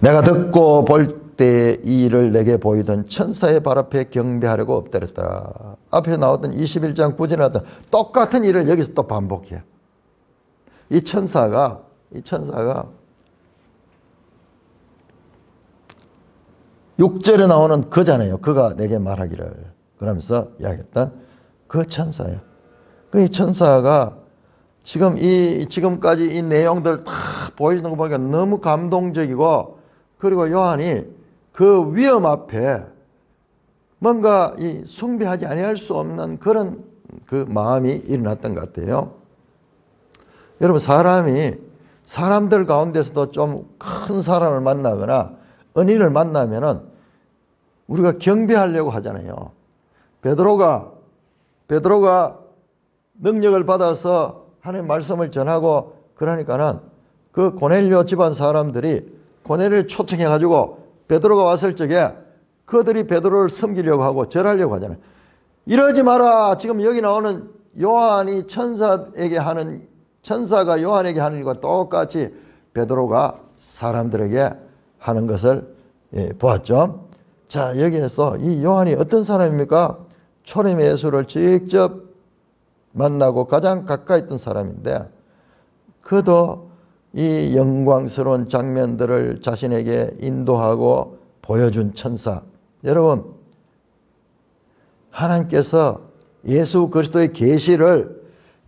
내가 듣고 볼 때 이 일을 내게 보이던 천사의 발 앞에 경배하려고 엎드렸더라. 앞에 나왔던 21장 9절에 나왔던 똑같은 일을 여기서 또 반복해요. 이 천사가 6절에 나오는 그잖아요. 그가 내게 말하기를, 그러면서 이야기했던 그 천사예요. 그 천사가 지금까지 이 내용들 다 보여주는 거 보니까 너무 감동적이고, 그리고 요한이 그 위험 앞에 뭔가 이 숭배하지 아니할 수 없는 그런 그 마음이 일어났던 것 같아요. 여러분, 사람들 가운데서도 좀 큰 사람을 만나거나 은인을 만나면은 우리가 경배하려고 하잖아요. 베드로가 능력을 받아서 하나님의 말씀을 전하고 그러니까는 그 고넬료 집안 사람들이 고넬료를 초청해가지고 베드로가 왔을 적에 그들이 베드로를 섬기려고 하고 절하려고 하잖아요. 이러지 마라. 지금 여기 나오는 요한이 천사가 요한에게 하는 일과 똑같이 베드로가 사람들에게 하는 것을 보았죠. 자, 여기에서 이 요한이 어떤 사람입니까? 초림 예수를 직접 만나고 가장 가까이 있던 사람인데, 그도 이 영광스러운 장면들을 자신에게 인도하고 보여준 천사. 여러분, 하나님께서 예수 그리스도의 계시를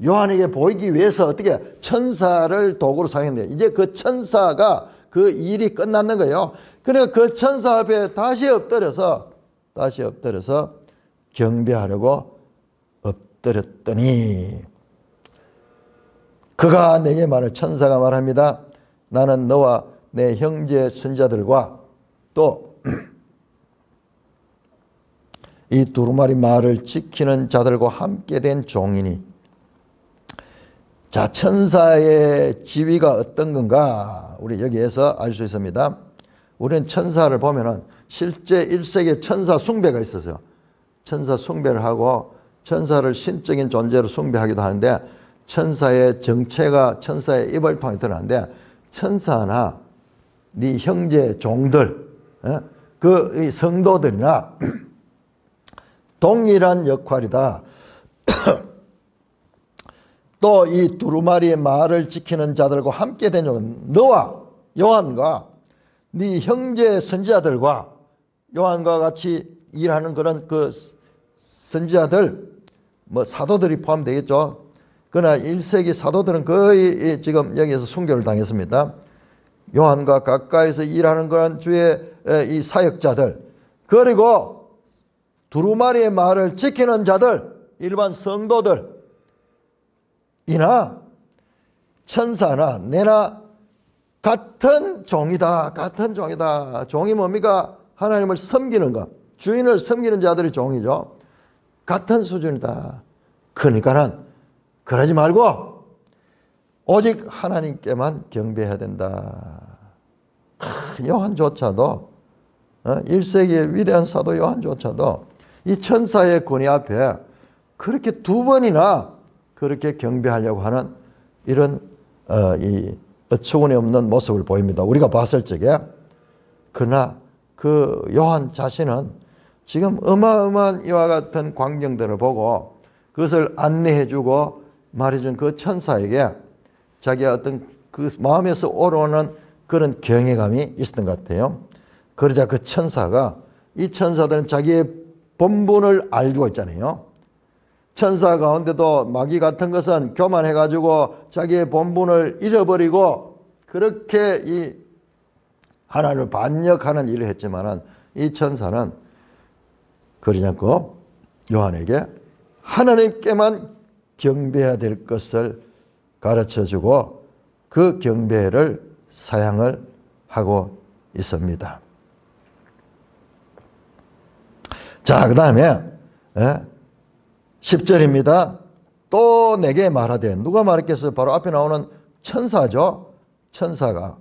요한에게 보이기 위해서 어떻게 천사를 도구로 사용했는데, 이제 그 천사가 그 일이 끝났는 거예요. 그러니까 그 천사 앞에 다시 엎드려서 경배하려고 엎드렸더니 그가 내게 천사가 말합니다. 나는 너와 내 형제 선자들과 또 이 두루마리 말을 지키는 자들과 함께 된 종이니. 자, 천사의 지위가 어떤 건가? 우리 여기에서 알 수 있습니다. 우리는 천사를 보면은 실제 1세기에 천사 숭배가 있었어요. 천사 숭배를 하고 천사를 신적인 존재로 숭배하기도 하는데, 천사의 정체가 천사의 입을 통해 드러나는데, 천사나 네 형제 종들, 그 성도들이나 동일한 역할이다. 또 이 두루마리의 말을 지키는 자들과 함께 된 종은 너와 요한과 네 형제 선지자들과 요한과 같이 일하는 그런 그 선지자들, 뭐 사도들이 포함되겠죠. 그러나 1세기 사도들은 거의 지금 여기에서 순교를 당했습니다. 요한과 가까이서 일하는 그런 주의 이 사역자들, 그리고 두루마리의 말을 지키는 자들, 일반 성도들 이나 천사나 내나 같은 종이다. 같은 종이다. 종이 뭡니까? 하나님을 섬기는 것, 주인을 섬기는 자들이 종이죠. 같은 수준이다. 그러니까는 그러지 말고 오직 하나님께만 경배해야 된다. 요한조차도 1세기의 위대한 사도 요한조차도 이 천사의 권위 앞에 그렇게 2번이나 그렇게 경배하려고 하는 이런 이 어처구니 없는 모습을 보입니다. 우리가 봤을 적에. 그러나 그 요한 자신은 지금 어마어마한 이와 같은 광경들을 보고 그것을 안내해주고 말해준 그 천사에게 자기가 어떤 그 마음에서 오러오는 그런 경외감이 있었던 것 같아요. 그러자 그 천사가, 이 천사들은 자기의 본분을 알고 있잖아요. 천사 가운데도 마귀 같은 것은 교만해가지고 자기의 본분을 잃어버리고 그렇게 이 하나님을 반역하는 일을 했지만은, 이 천사는 그러지 않고 요한에게 하나님께만 경배해야 될 것을 가르쳐주고 그 경배를 사양을 하고 있습니다. 자, 그 다음에 10절입니다. 또 내게 말하되, 누가 말했겠어요? 바로 앞에 나오는 천사죠. 천사가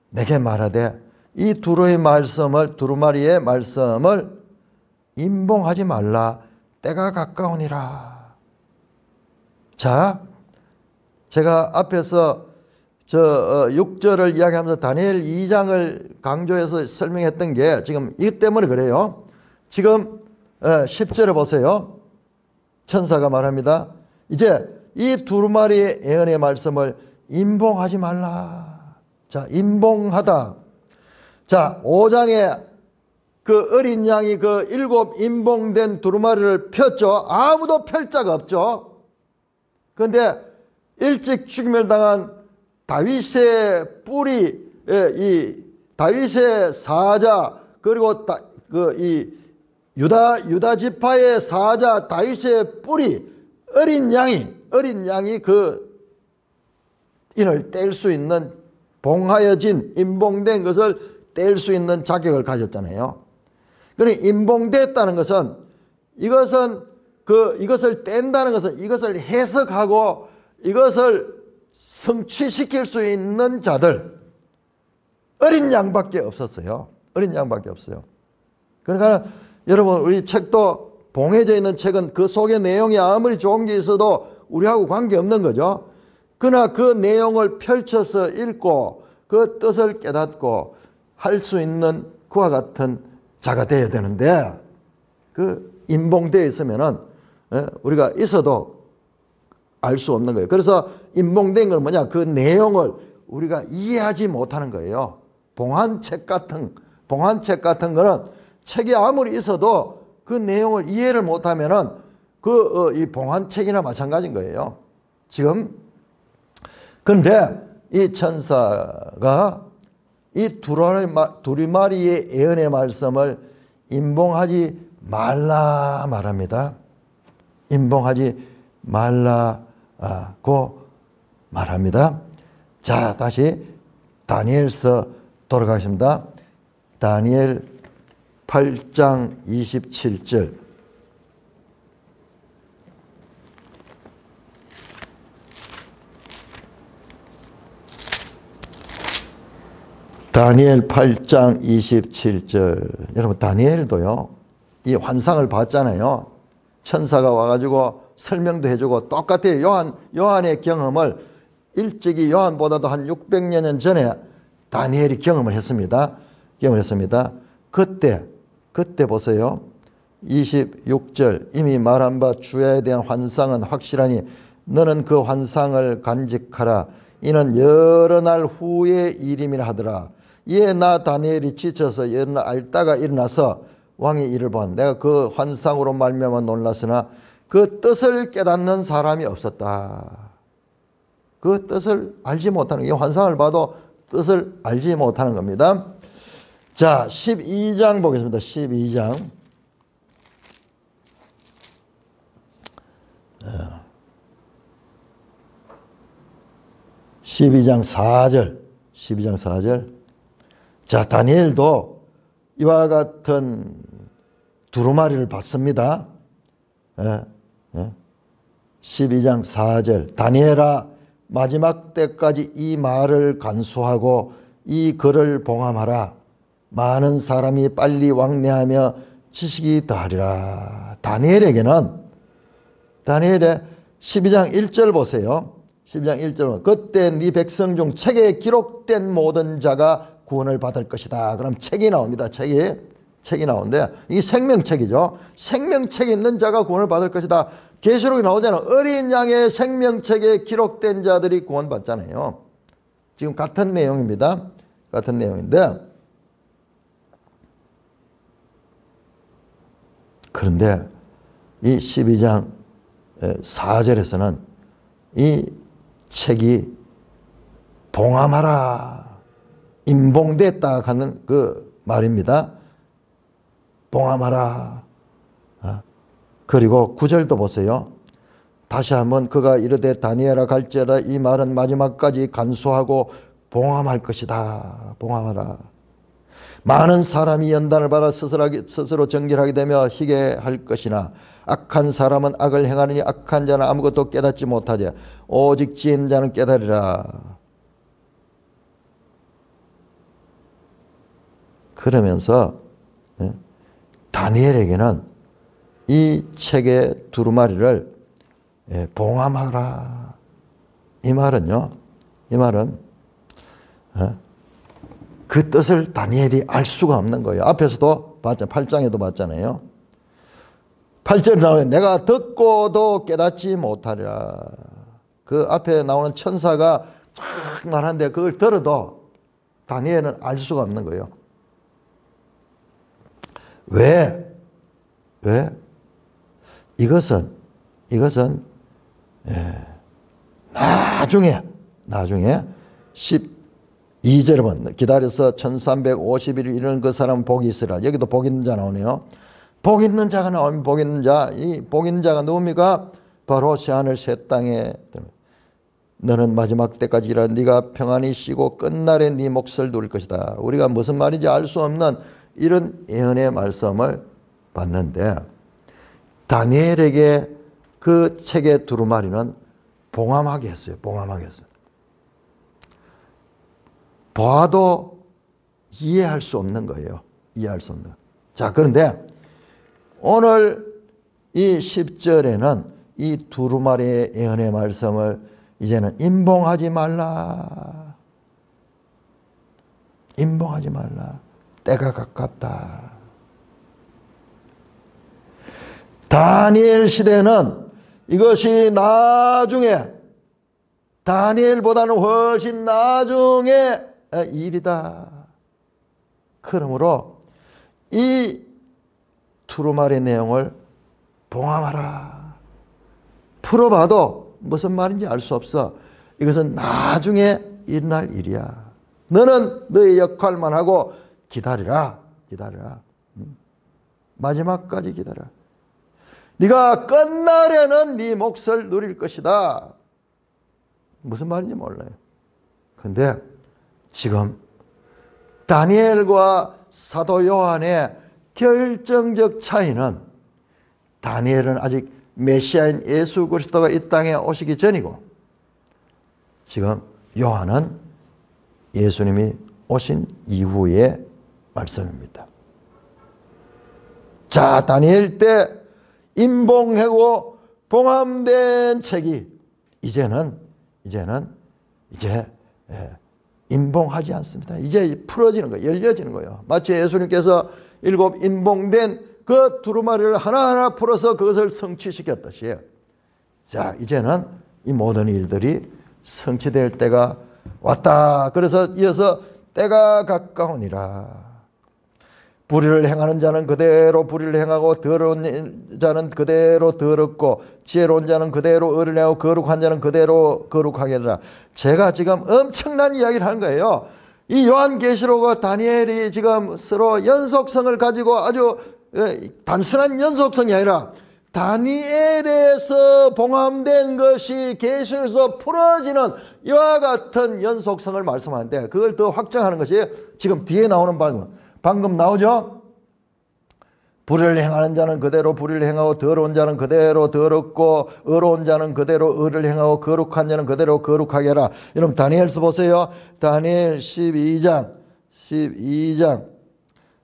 내게 말하되 이 두루마리의 말씀을 임봉하지 말라. 때가 가까우니라. 자, 제가 앞에서 6절을 이야기하면서 다니엘 2장을 강조해서 설명했던 게 지금 이 때문에 그래요. 지금 10절에 보세요. 천사가 말합니다. 이제 이 두루마리의 예언의 말씀을 임봉하지 말라. 자, 임봉하다. 자, 5장에 그 어린 양이 그 7 임봉된 두루마리를 폈죠. 아무도 펼 자가 없죠. 그런데 일찍 죽임을 당한 다윗의 뿌리, 이 다윗의 사자, 그리고 이 유다 지파의 사자 다윗의 뿌리, 어린 양이 그 인을 뗄 수 있는, 봉하여진 임봉된 것을 뗄 수 있는 자격을 가졌잖아요. 그러니 임봉됐다는 것은 이것을 뗀다는 것은 이것을 해석하고 이것을 성취시킬 수 있는 자들, 어린 양밖에 없었어요. 어린 양밖에 없어요. 그러니까 여러분, 우리 책도 봉해져 있는 책은 그 속의 내용이 아무리 좋은 게 있어도 우리하고 관계없는 거죠. 그러나 그 내용을 펼쳐서 읽고 그 뜻을 깨닫고 할 수 있는 그와 같은 자가 되어야 되는데, 그 임봉되어 있으면은 우리가 있어도 알 수 없는 거예요. 그래서 임봉된 건 뭐냐? 그 내용을 우리가 이해하지 못하는 거예요. 봉한 책 같은 거는 책이 아무리 있어도 그 내용을 이해를 못하면은 이 봉한 책이나 마찬가지인 거예요. 지금 그런데 이 천사가 이 두루마리의 예언의 말씀을 임봉하지 말라 말합니다. 임봉하지 말라고 말합니다. 자, 다시 다니엘서 돌아가십니다. 다니엘 8장 27절. 다니엘 8장 27절. 여러분, 다니엘도요, 이 환상을 봤잖아요. 천사가 와가지고 설명도 해주고 똑같아요. 요한의 경험을 일찍이 요한보다도 한 600여 년 전에 다니엘이 경험을 했습니다. 그때 보세요. 26절. 이미 말한 바 주야에 대한 환상은 확실하니 너는 그 환상을 간직하라. 이는 여러 날 후의 일임이라 하더라. 이에 나 다니엘이 지쳐서 여러 날 앓다가 일어나서 왕이 이를 본 내가 그 환상으로 말미암아 놀랐으나 그 뜻을 깨닫는 사람이 없었다. 그 뜻을 알지 못하는 게, 환상을 봐도 뜻을 알지 못하는 겁니다. 자, 12장 보겠습니다. 12장. 12장 4절. 자, 다니엘도 이와 같은 두루마리를 봤습니다. 12장 4절. 다니엘아, 마지막 때까지 이 말을 간수하고 이 글을 봉함하라. 많은 사람이 빨리 왕래하며 지식이 더하리라. 다니엘의 12장 1절 보세요. 12장 1절. 그때 네 백성 중 책에 기록된 모든 자가 구원을 받을 것이다. 그럼 책이 나옵니다. 책이 나오는데 이게 생명책이죠. 생명책에 있는 자가 구원을 받을 것이다. 계시록에 나오잖아요. 어린 양의 생명책에 기록된 자들이 구원받잖아요. 지금 같은 내용입니다. 같은 내용인데, 그런데 이 12장 4절에서는 이 책이 봉함하라, 임봉됐다 하는 그 말입니다. 봉함하라. 그리고 9절도 보세요. 다시 한번 그가 이르되 다니엘아 갈지어다 이 말은 마지막까지 간수하고 봉함할 것이다. 봉함하라. 많은 사람이 연단을 받아 스스로 정결하게 되며 희게 할 것이나 악한 사람은 악을 행하느니 악한 자는 아무것도 깨닫지 못하지 오직 지혜인 자는 깨달으라. 그러면서 다니엘에게는 이 책의 두루마리를 봉함하라. 이 말은요, 이 말은 그 뜻을 다니엘이 알 수가 없는 거예요. 앞에서도 봤잖아요. 8장에도 봤잖아요. 8절에 나오는 내가 듣고도 깨닫지 못하리라. 그 앞에 나오는 천사가 쫙 말하는데 그걸 들어도 다니엘은 알 수가 없는 거예요. 왜? 이것은 나중에 12절에 보면 기다려서 1350일 이르는 그 사람은 복이 있으라. 여기도 복 있는 자 나오네요. 복 있는 자가 나오면 복 있는 자. 이 복 있는 자가 누굽니까? 바로 새하늘 새 땅에 너는 마지막 때까지 일하라. 네가 평안히 쉬고 끝날에 네 몫을 누릴 것이다. 우리가 무슨 말인지 알 수 없는 이런 예언의 말씀을 봤는데 다니엘에게 그 책의 두루마리는 봉함하게 했어요. 봉함하게 했습니다. 봐도 이해할 수 없는 거예요. 이해할 수 없는. 자, 그런데 오늘 이 10절에는 이 두루마리의 예언의 말씀을 이제는 임봉하지 말라. 임봉하지 말라. 때가 가깝다. 다니엘 시대는 이것이 나중에 다니엘보다는 훨씬 나중에 일이다. 그러므로 이 두루마리 내용을 봉함하라. 풀어봐도 무슨 말인지 알 수 없어. 이것은 나중에 일어날 일이야. 너는 너의 역할만 하고 기다리라. 기다리라. 마지막까지 기다려. 네가 끝날에는 네 몫을 누릴 것이다. 무슨 말인지 몰라요. 근데 지금 다니엘과 사도 요한의 결정적 차이는 다니엘은 아직 메시아인 예수 그리스도가 이 땅에 오시기 전이고 지금 요한은 예수님이 오신 이후의 말씀입니다. 자, 다니엘 때 임봉하고 봉함된 책이 이제 임봉하지 않습니다. 이제 풀어지는 거예요. 열려지는 거예요. 마치 예수님께서 7 임봉된 그 두루마리를 하나하나 풀어서 그것을 성취시켰듯이 자, 이제는 이 모든 일들이 성취될 때가 왔다. 그래서 이어서 때가 가까우니라. 불의를 행하는 자는 그대로 불의를 행하고 더러운 자는 그대로 더럽고 지혜로운 자는 그대로 의를 행하고 거룩한 자는 그대로 거룩하게 하리라. 제가 지금 엄청난 이야기를 하는 거예요. 이 요한계시록과 다니엘이 지금 서로 연속성을 가지고 아주 단순한 연속성이 아니라 다니엘에서 봉함된 것이 계시록에서 풀어지는 이와 같은 연속성을 말씀하는데 그걸 더 확장하는 것이 지금 뒤에 나오는 방금 나오죠? 불의를 행하는 자는 그대로 불의를 행하고 더러운 자는 그대로 더럽고 의로운 자는 그대로 의를 행하고 거룩한 자는 그대로 거룩하게 하라. 여러분 다니엘서 보세요. 다니엘 12장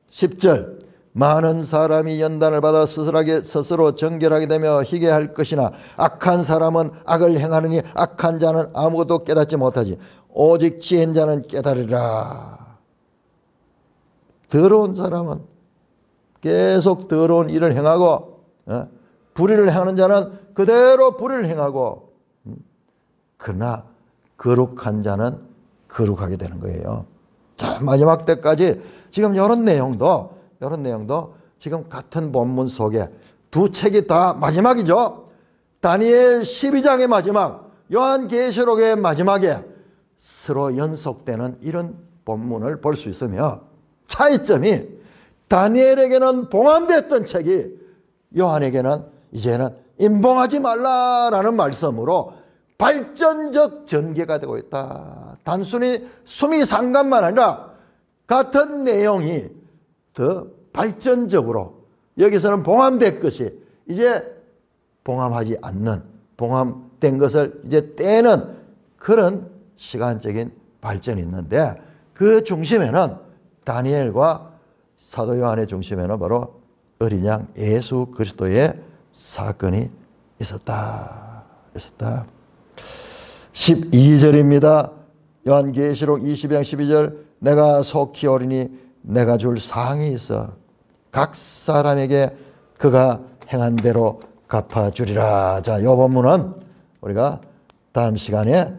10절 많은 사람이 연단을 받아 스스로 정결하게 되며 희게 할 것이나 악한 사람은 악을 행하느니 악한 자는 아무것도 깨닫지 못하지 오직 지혜인 자는 깨달으리라. 더러운 사람은 계속 더러운 일을 행하고 불의를 행하는 자는 그대로 불의를 행하고 그러나 거룩한 자는 거룩하게 되는 거예요. 자, 마지막 때까지 지금 이런 내용도 지금 같은 본문 속에 두 책이 다 마지막이죠. 다니엘 12장의 마지막, 요한계시록의 마지막에 서로 연속되는 이런 본문을 볼 수 있으며 차이점이 다니엘에게는 봉함됐던 책이 요한에게는 이제는 임봉하지 말라라는 말씀으로 발전적 전개가 되고 있다. 단순히 수미 상관만 아니라 같은 내용이 더 발전적으로 여기서는 봉함된 것이 이제 봉함하지 않는, 봉함된 것을 이제 떼는 그런 시간적인 발전이 있는데, 그 중심에는 다니엘과 사도 요한의 중심에는 바로 어린 양 예수 그리스도의 사건이 있었다. 12절입니다. 요한계시록 20장 12절, 내가 속히 오리니 내가 줄 상이 있어 각 사람에게 그가 행한 대로 갚아주리라. 자, 이 본문은 우리가 다음 시간에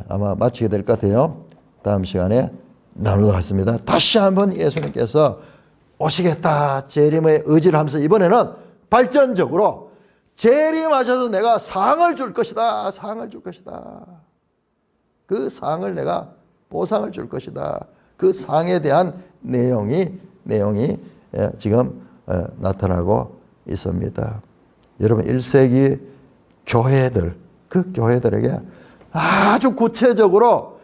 아마 마치게 될 것 같아요. 다음 시간에 나누도록 하겠습니다. 다시 한번 예수님께서 오시겠다 재림의 의지를 하면서 이번에는 발전적으로 재림하셔서 내가 상을 줄 것이다. 상을 줄 것이다. 그 상을 내가 보상을 줄 것이다. 그 상에 대한 내용이 지금 나타나고 있습니다. 여러분 1세기 교회들, 그 교회들에게 아주 구체적으로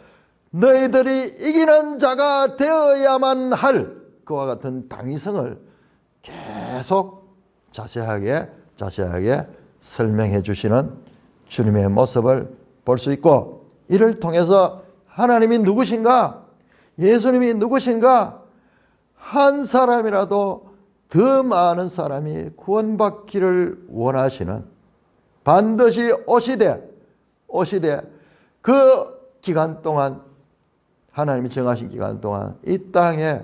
너희들이 이기는 자가 되어야만 할 그와 같은 당위성을 계속 자세하게 설명해 주시는 주님의 모습을 볼 수 있고, 이를 통해서 하나님이 누구신가, 예수님이 누구신가, 한 사람이라도 더 많은 사람이 구원받기를 원하시는, 반드시 오시되 그 기간 동안, 하나님이 정하신 기간 동안 이 땅에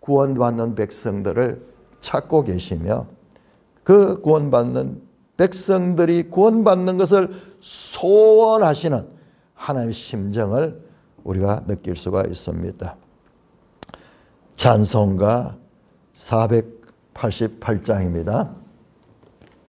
구원받는 백성들을 찾고 계시며, 그 구원받는 백성들이 구원받는 것을 소원하시는 하나님의 심정을 우리가 느낄 수가 있습니다. 찬송가 488장입니다.